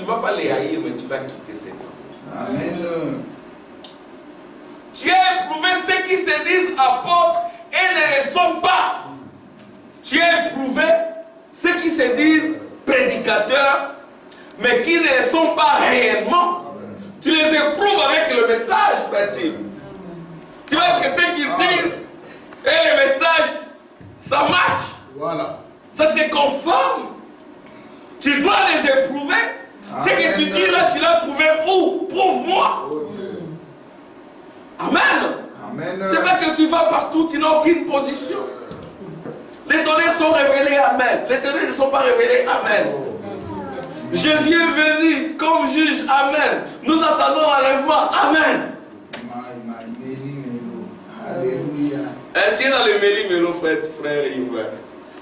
vas pas les haïr, mais tu vas quitter ces gens. Amen. Tu as éprouvé ceux qui se disent apôtres et ne le sont pas. Tu as éprouvé ceux qui se disent prédicateurs, mais qui ne le sont pas réellement. Tu les éprouves avec le message, frère-t-il. Tu vois ce que c'est qu'ils disent? Et le message, ça match. Voilà. Ça c'est conforme. Tu dois les éprouver. Ce que tu dis là, tu l'as trouvé où? Prouve-moi. Amen. Amen. C'est pas que tu vas partout, tu n'as aucune position. Les tonnerres sont révélés, amen. Les tonnerres ne sont pas révélés, amen. Jésus est venu comme juge, amen. Nous attendons l'enlèvement, amen. Alléluia. Tu es dans les méli-mélo, frère Yves.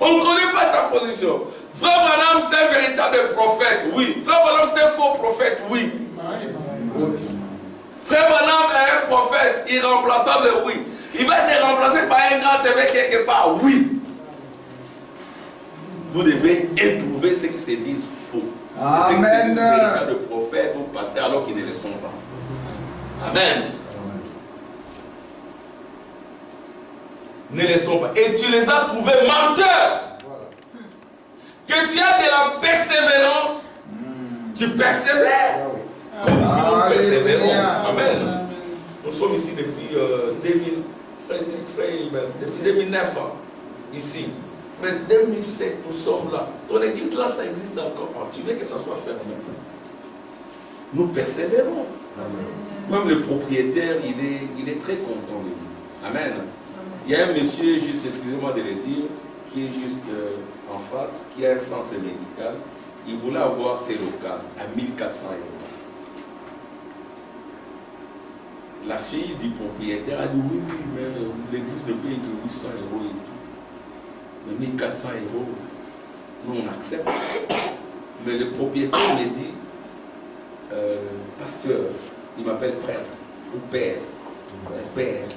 On ne connaît pas ta position. Frère Branham, c'est un véritable prophète, oui. Frère Branham, c'est un faux prophète, oui. Frère Branham est un prophète irremplaçable, oui. Il va être remplacé par un grand évêque quelque part, oui. Vous devez éprouver ceux qui se disent faux. Ceux qui se disent véritables prophètes ou pasteurs alors qu'ils ne le sont pas. Amen. Ne le sont pas. Et tu les as trouvés menteurs. Que tu as de la persévérance, tu persévères. Comme ici nous persévérons. Amen. Nous sommes ici depuis 2009 ici. Mais 2007, nous sommes là. Ton église là, ça existe encore. Tu veux que ça soit fermé. Nous persévérons. Même le propriétaire, il est très content de nous. Amen. Il y a un monsieur, juste, excusez-moi de le dire, qui est juste en face, qui a un centre médical. Il voulait avoir ses locaux à 1400 €. La fille du propriétaire a dit oui, mais l'église ne paye que 800 € et tout. Mais 1400 €, nous on accepte. Mais le propriétaire me dit, pasteur, il m'appelle prêtre ou père. Père,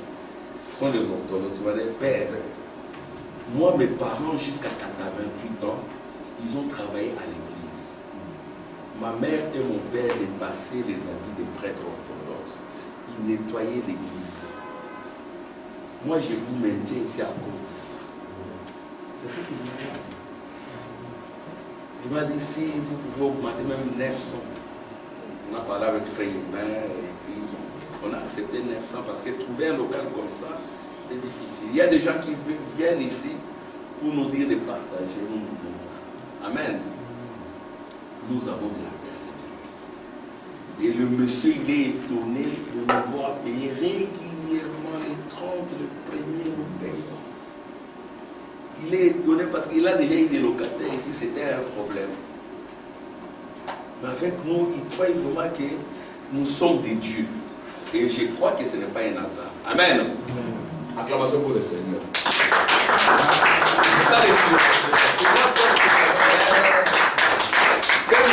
ce sont les orthodoxes, il m'a dit père. Moi, mes parents, jusqu'à 88 ans, ils ont travaillé à l'église. Ma mère et mon père dépassaient les habits des prêtres orthodoxes. Ils nettoyaient l'église. Moi, je vous maintiens ici à cause de ça. C'est ce qu'il m'a dit. Il m'a dit, si vous pouvez augmenter même 900. On a parlé avec Frère Hubert et puis on a accepté 900 parce que trouver un local comme ça, c'est difficile. Il y a des gens qui viennent ici pour nous dire de partager. Amen. Nous avons de la persévérance. Et le monsieur, il est étonné de nous voir payer régulièrement les 30, le premier nous payons. Il est étonné parce qu'il a déjà eu des locataires ici, c'était un problème. Mais avec nous, il croit vraiment que nous sommes des dieux. Et je crois que ce n'est pas un hasard. Amen. Acclamation pour le Seigneur. C'est ça les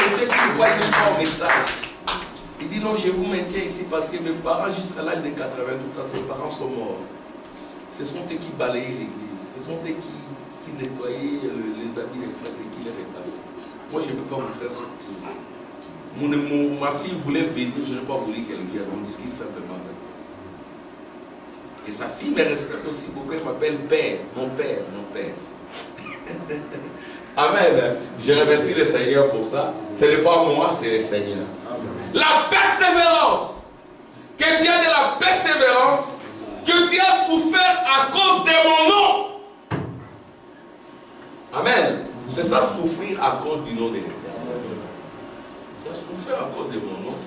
monsieur qui voit un message. Il dit non, je vous maintiens ici parce que mes parents, jusqu'à l'âge de 88 ans, ses parents sont morts. Ce sont eux qui balayaient l'église. Ce sont eux qui nettoyaient les habits des prêtres et qui les replaçaient. Moi, je ne peux pas vous faire sortir ici. Ma fille voulait venir, je n'ai pas voulu qu'elle vienne. On discute simplement avec elle. Et sa fille me respecte aussi beaucoup. Elle m'appelle père, mon père, mon père. Amen. Je remercie le Seigneur pour ça. Ce n'est pas moi, c'est le Seigneur. Amen. La persévérance. Que tu as de la persévérance, que tu as souffert à cause de mon nom. Amen. C'est ça, souffrir à cause du nom de l'Éternel. Tu as souffert à cause de mon nom.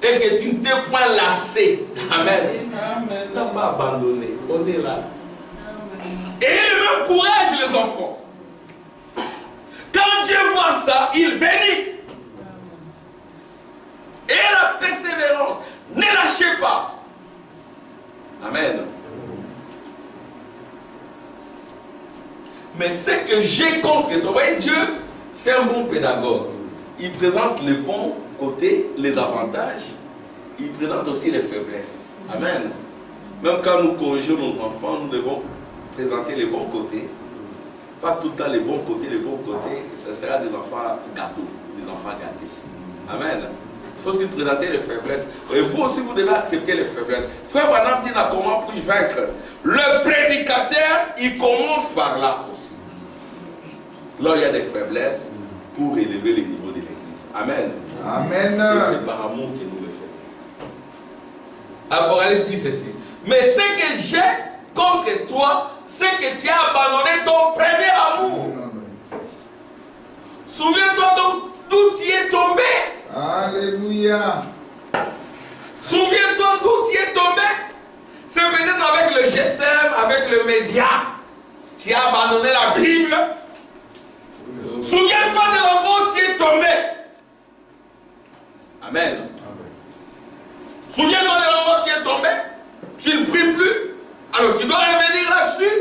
Et que tu ne t'es point lassé. Amen. Amen. Tu n'as pas abandonné. On est là. Amen. Et le même courage, les enfants. Quand Dieu voit ça, il bénit. Et la persévérance, ne lâchez pas. Amen. Mais ce que j'ai contre toi, vous voyez, Dieu, c'est un bon pédagogue. Il présente les bons côtés, les avantages. Il présente aussi les faiblesses. Amen. Même quand nous corrigeons nos enfants, nous devons présenter les bons côtés. Pas tout le temps les bons côtés, ce sera des enfants gâteaux, des enfants gâtés. Amen. Il faut aussi présenter les faiblesses. Et vous aussi, vous devez accepter les faiblesses. Frère Branham dit là, comment puis-je vaincre? Le prédicateur, il commence par là aussi. Là, il y a des faiblesses pour élever le niveau de l'église. Amen. Amen. Et c'est par amour que nous le faisons. Apocalypse dit ceci. Mais ce que j'ai contre toi, c'est que tu as abandonné ton premier amour. Souviens-toi donc d'où tu es tombé. Alléluia. Souviens-toi d'où tu es tombé. C'est peut-être avec le GSM, avec le média. Tu as abandonné la Bible. Souviens-toi de l'endroit où tu es tombé. Amen. Souviens-toi de l'endroit où tu es tombé. Tu ne pries plus. Alors tu dois revenir là-dessus.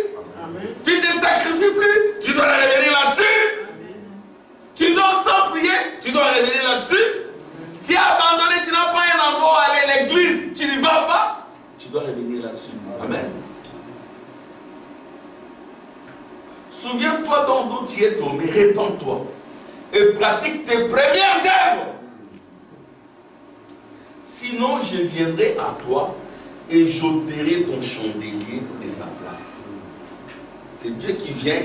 Tu ne te sacrifies plus. Tu dois revenir là-dessus. Tu dors sans prier. Tu dois revenir là-dessus. Tu as abandonné. Tu n'as pas un endroit où aller à l'église. Tu n'y vas pas. Tu dois revenir là-dessus. Amen. Souviens-toi d'où tu es tombé. Répands-toi. Et pratique tes premières œuvres. Sinon, je viendrai à toi et j'ôterai ton chandelier de sa place. C'est Dieu qui vient,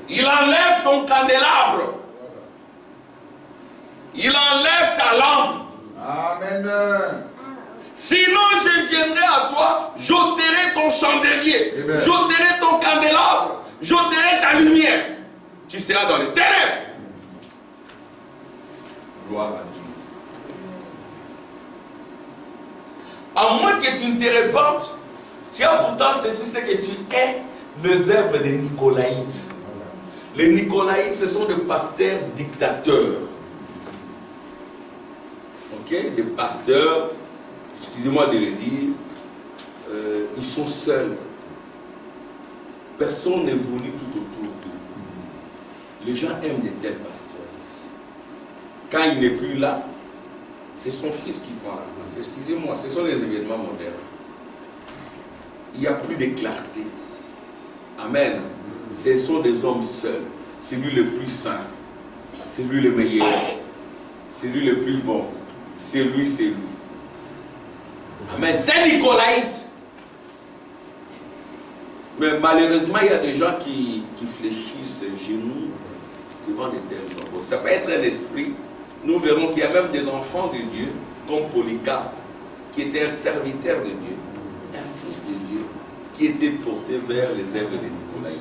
il enlève ton candélabre. Il enlève ta lampe. Amen. Sinon, je viendrai à toi, j'ôterai ton chandelier, j'ôterai ton candélabre, j'ôterai ta lumière. Tu seras dans les ténèbres. Gloire à Dieu. À moins que tu ne te répandes, tu as pourtant ceci, c'est que tu es les œuvres des Nicolaïtes. Les Nicolaïtes, ce sont des pasteurs dictateurs. Ok? Des pasteurs, excusez-moi de le dire, ils sont seuls. Personne n'évolue tout autour d'eux. Les gens aiment de tels pasteurs. Quand il n'est plus là, c'est son fils qui prend la place. Excusez-moi, ce sont les événements modernes. Il n'y a plus de clarté. Amen. Ce sont des hommes seuls. C'est lui le plus saint. C'est lui le meilleur. C'est lui le plus bon. C'est lui, c'est lui. Amen. C'est Nicolaïte. Mais malheureusement, il y a des gens qui fléchissent les genoux devant de tels hommes. Ça peut être un esprit. Nous verrons qu'il y a même des enfants de Dieu, comme Polycarpe, qui était un serviteur de Dieu, un fils de Dieu, qui était porté vers les œuvres de Nicolaïte.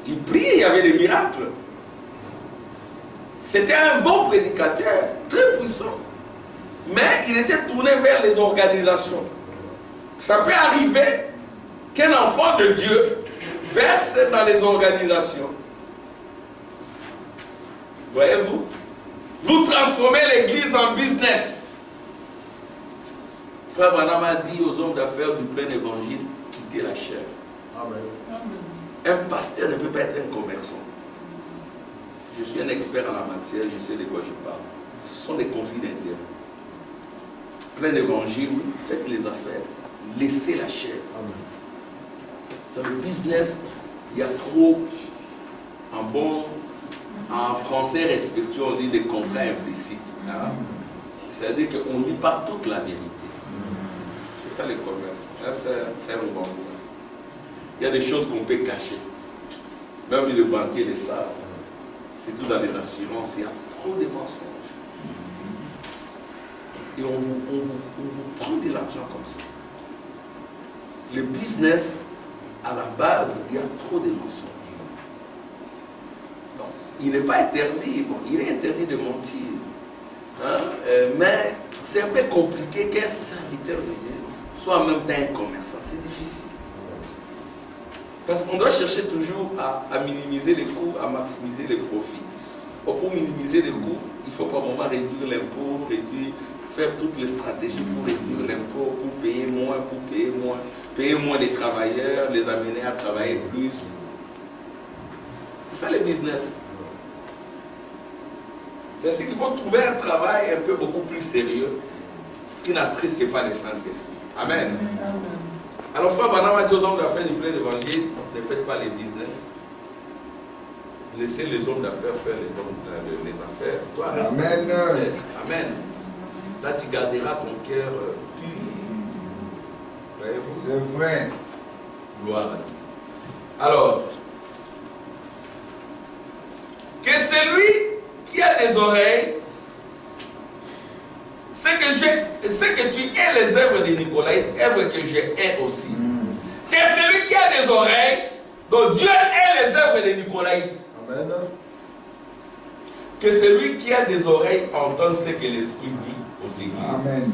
Il priait, il y avait des miracles. C'était un bon prédicateur, très puissant. Mais il était tourné vers les organisations. Ça peut arriver qu'un enfant de Dieu verse dans les organisations. Voyez-vous? Vous transformez l'église en business. Frère Branham a dit aux hommes d'affaires du plein évangile, quittez la chair. Amen. Un pasteur ne peut pas être un commerçant. Je suis un expert en la matière, je sais de quoi je parle. Ce sont des conflits d'intérêts. Plein d'évangile, oui, faites les affaires. Laissez la chair. Amen. Dans le business, il y a trop un bon En français respectueux, on dit des contrats implicites. Hein? C'est-à-dire qu'on ne dit pas toute la vérité. C'est ça le commerce. C'est un bon mot. Il y a des choses qu'on peut cacher. Même les banquiers le savent. Surtout dans les assurances, il y a trop de mensonges. Et on vous prend de l'argent comme ça. Le business, à la base, il y a trop de mensonges. Donc, il n'est pas interdit. Bon, il est interdit de mentir. Hein? Mais c'est un peu compliqué qu'un serviteur de Dieu soit en même temps un commerçant. C'est difficile. Parce qu'on doit chercher toujours à minimiser les coûts, à maximiser les profits. Pour minimiser les coûts, il faut par moment réduire l'impôt, faire toutes les stratégies pour réduire l'impôt, pour payer moins les travailleurs, les amener à travailler plus. C'est ça le business. C'est ce qu'il faut trouver un travail un peu beaucoup plus sérieux qui n'attriste pas le Saint-Esprit. Amen. Alors, frère Branham a dit aux hommes d'affaires du plein d'évangile, ne faites pas les business. Laissez les hommes d'affaires faire les affaires. Toi, reste Amen. Amen. Là, tu garderas ton cœur pur. Voyez-vous? C'est vrai. Gloire à Dieu. Alors, que celui qui a des oreilles, c'est que tu aies les œuvres de Nicolaïte, œuvres que je hais aussi. Que celui qui a des oreilles, donc Dieu hait les œuvres de Nicolaïte. Amen. Que celui qui a des oreilles entende ce que l'Esprit dit aux églises. Amen.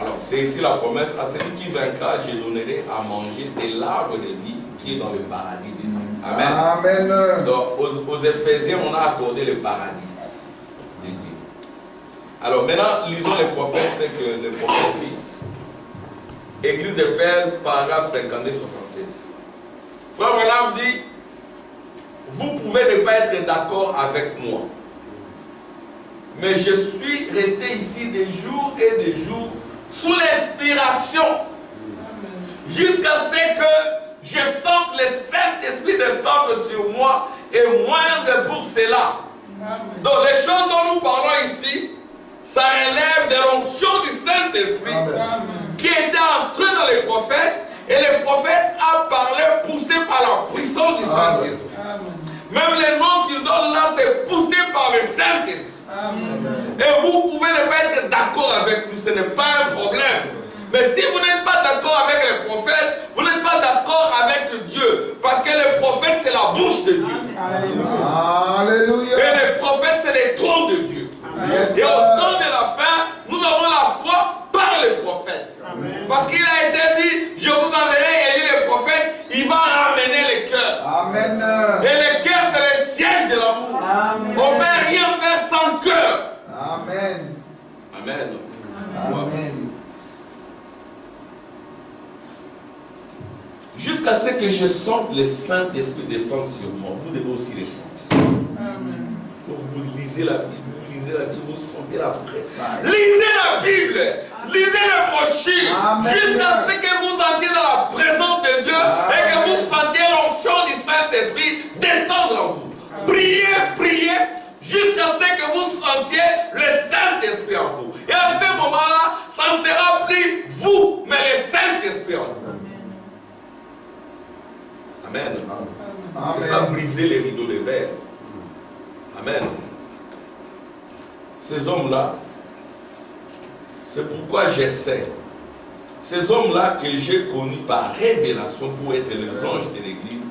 Alors, c'est ici la promesse, à celui qui vaincra, je donnerai à manger de l'arbre de vie qui est dans le paradis de Dieu. Amen. Amen. Donc, aux Éphésiens, on a accordé le paradis de Dieu. Alors, maintenant, lisons les prophètes, c'est que le prophète dit, Église d'Éphèse, paragraphe 52-76. Frère Branham dit, vous pouvez ne pas être d'accord avec moi, mais je suis resté ici des jours et des jours sous l'inspiration jusqu'à ce que je sente le Saint-Esprit descendre sur moi et moindre pour cela. Donc les choses dont nous parlons ici, ça relève de l'onction du Saint-Esprit qui était entré dans les prophètes, et le prophète a parlé poussé par la puissance du Saint-Esprit. Même les noms qu'il donne là, c'est poussé par le Saint-Esprit. Et vous pouvez ne pas être d'accord avec lui, ce n'est pas un problème. Mais si vous n'êtes pas d'accord avec les prophètes, vous n'êtes pas d'accord avec Dieu. Parce que le prophète, c'est la bouche de Dieu. Alléluia. Et les prophètes, c'est les trônes de Dieu. Et au temps de la fin, nous avons la foi par les prophètes. Parce qu'il a été dit, je vous enverrai Élie le prophète, il va ramener les cœurs. Amen. Et le cœur, c'est le siège de l'amour. On ne peut rien faire sans cœur. Amen. Amen. Amen. Jusqu'à ce que je sente le Saint-Esprit descendre sur moi. Vous devez aussi le sentir. Amen. Vous lisez la Bible, vous sentez la prière. Lisez la Bible, lisez le brochure, jusqu'à ce que vous entriez dans la présence de Dieu et que vous sentiez l'onction du Saint-Esprit descendre en vous. Priez, priez, jusqu'à ce que vous sentiez le Saint-Esprit en vous. Et à ce moment-là, ça ne sera plus vous, mais le Saint-Esprit en vous. Amen. C'est ça, briser les rideaux de verre. Amen. Ces hommes-là, c'est pourquoi j'essaie. Ces hommes-là que j'ai connus par révélation pour être les anges de l'Église,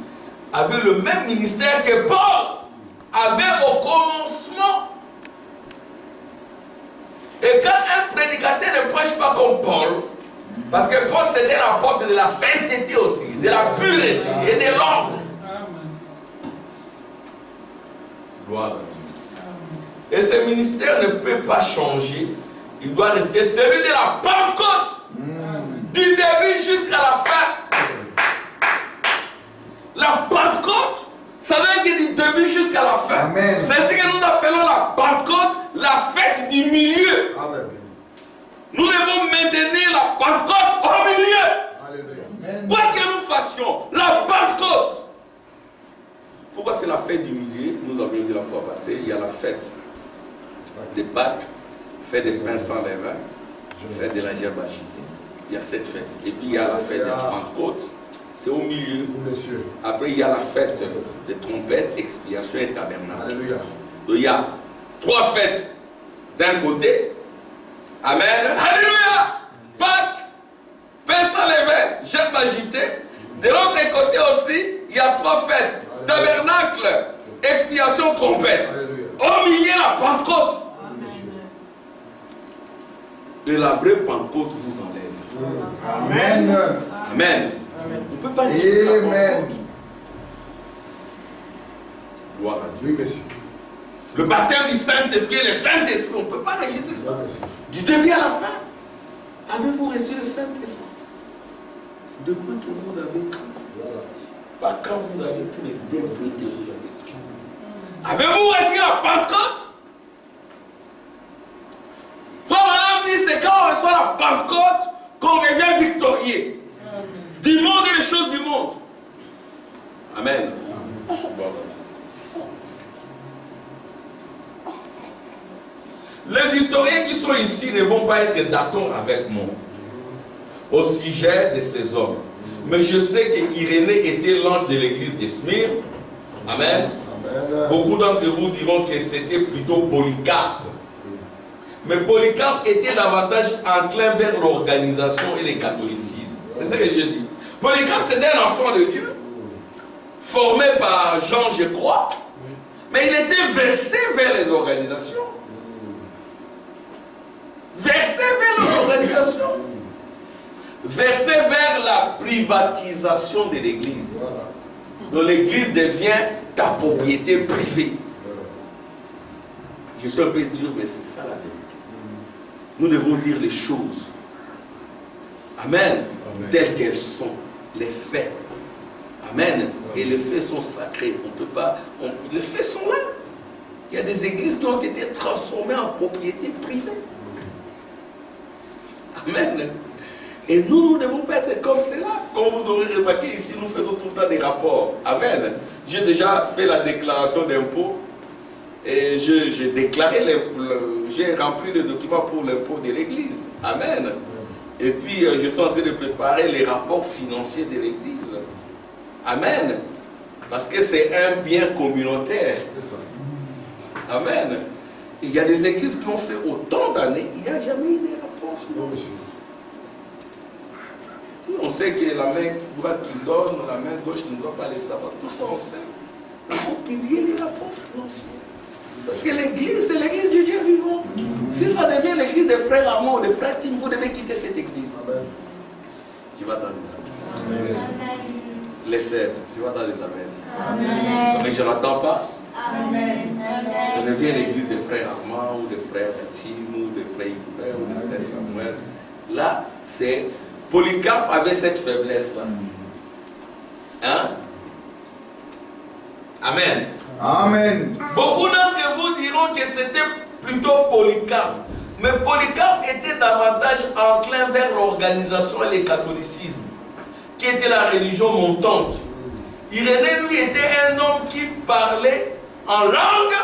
avaient le même ministère que Paul avait au commencement. Et quand un prédicateur ne prêche pas comme Paul, parce que Paul c'était l'apôtre de la sainteté aussi, de la pureté et de l'ordre. Gloire à Dieu. Et ce ministère ne peut pas changer. Il doit rester celui de la Pentecôte. Du début jusqu'à la fin. La Pentecôte, ça veut dire du début jusqu'à la fin. C'est ce que nous appelons la Pentecôte, la fête du milieu. Amen. Nous devons maintenir la Pentecôte au milieu. Alléluia. Quoi que nous fassions, la Pentecôte. Pourquoi c'est la fête du milieu? Nous avions dit la fois passée, il y a la fête des Pâques, fête des pains sans levain, fête de la gerbe agitée. Il y a cette fête. Et puis il y a la fête de la Pentecôte, c'est au milieu. Après il y a la fête des trompettes, expiation et tabernacle. Alléluia. Donc il y a 3 fêtes d'un côté. Amen. Alléluia. Pâques, pain sans levain, gerbe agitée. De l'autre côté aussi, il y a 3 fêtes. Tabernacle, expiation, trompette. Alléluia. Au milieu, la Pentecôte. Et la vraie Pentecôte vous enlève. Amen. Amen. On ne peut pas dire la Amen. Pentecôte. Gloire à Dieu. Oui, monsieur. Le baptême du Saint-Esprit et le Saint-Esprit, on ne peut pas rejeter ça. Du début à la fin, avez-vous reçu le Saint-Esprit? Depuis que vous avez cru. Pas quand vous avez pu les débriter, vous avez cru. Avez-vous reçu la Pentecôte? Frère Branham dit, c'est quand on reçoit la Pentecôte qu'on devient victorieux. Du monde et les choses du monde. Amen. Les historiens qui sont ici ne vont pas être d'accord avec moi au sujet de ces hommes. Mais je sais qu'Irénée était l'ange de l'église de Smyrne. Amen. Amen. Beaucoup d'entre vous diront que c'était plutôt Polycarpe. Mais Polycarpe était davantage enclin vers l'organisation et le catholicisme. C'est ça que je dis. Polycarpe, c'était un enfant de Dieu, formé par Jean, je crois. Mais il était versé vers les organisations. Versé vers les organisations. Versé vers la privatisation de l'église. Donc l'église devient ta propriété privée. Je suis un peu dur, mais c'est ça la vérité. Nous devons dire les choses. Amen. Telles qu'elles sont. Les faits. Amen. Et les faits sont sacrés. On ne peut pas. Les faits sont là. Il y a des églises qui ont été transformées en propriété privée. Amen. Et nous ne devons pas être comme cela. Comme vous aurez remarqué ici, nous faisons tout le temps des rapports. Amen. J'ai déjà fait la déclaration d'impôt. Et j'ai déclaré, j'ai rempli le document pour l'impôt de l'église. Amen. Et puis je suis en train de préparer les rapports financiers de l'église. Amen. Parce que c'est un bien communautaire. Amen. Il y a des églises qui ont fait autant d'années, il n'y a jamais eu de rapports financiers. On sait que la main droite qui donne, la main gauche ne doit pas les savoir. Tout ça on sait. Il faut publier les rapports financiers. Parce que l'église, c'est l'église du Dieu vivant. Si ça devient l'église des frères Armand ou des frères Tim, vous devez quitter cette église. Amen. Tu vas t'entendre. Amen. Les sœurs, tu vas t'entendre. Amen. Amen. Mais je n'entends pas. Amen. Ça devient l'église des frères Armand ou des frères Tim ou des frères Hubert ou des frères Samuel. Là, c'est Polycarpe avait cette faiblesse-là. Hein? Amen. Amen. Beaucoup d'entre vous diront que c'était plutôt Polycarpe. Mais Polycarpe était davantage enclin vers l'organisation et le catholicisme, qui était la religion montante. Irénée, lui, était un homme qui parlait en langue.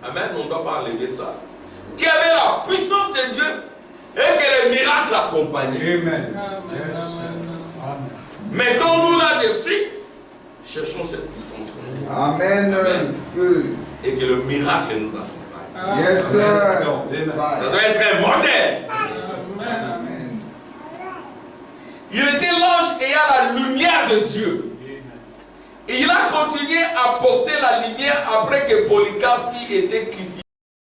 Amen, on ne doit pas enlever ça. Qui avait la puissance de Dieu et que les miracles accompagnaient. Amen. Mettons-nous là-dessus. Cherchons cette puissance. Amen. Amen. Feu. Et que le miracle nous accompagne. Yes, sir. Ça doit être un modèle. Amen. Il était l'ange ayant la lumière de Dieu. Et il a continué à porter la lumière après que Polycarpe y était crucifié.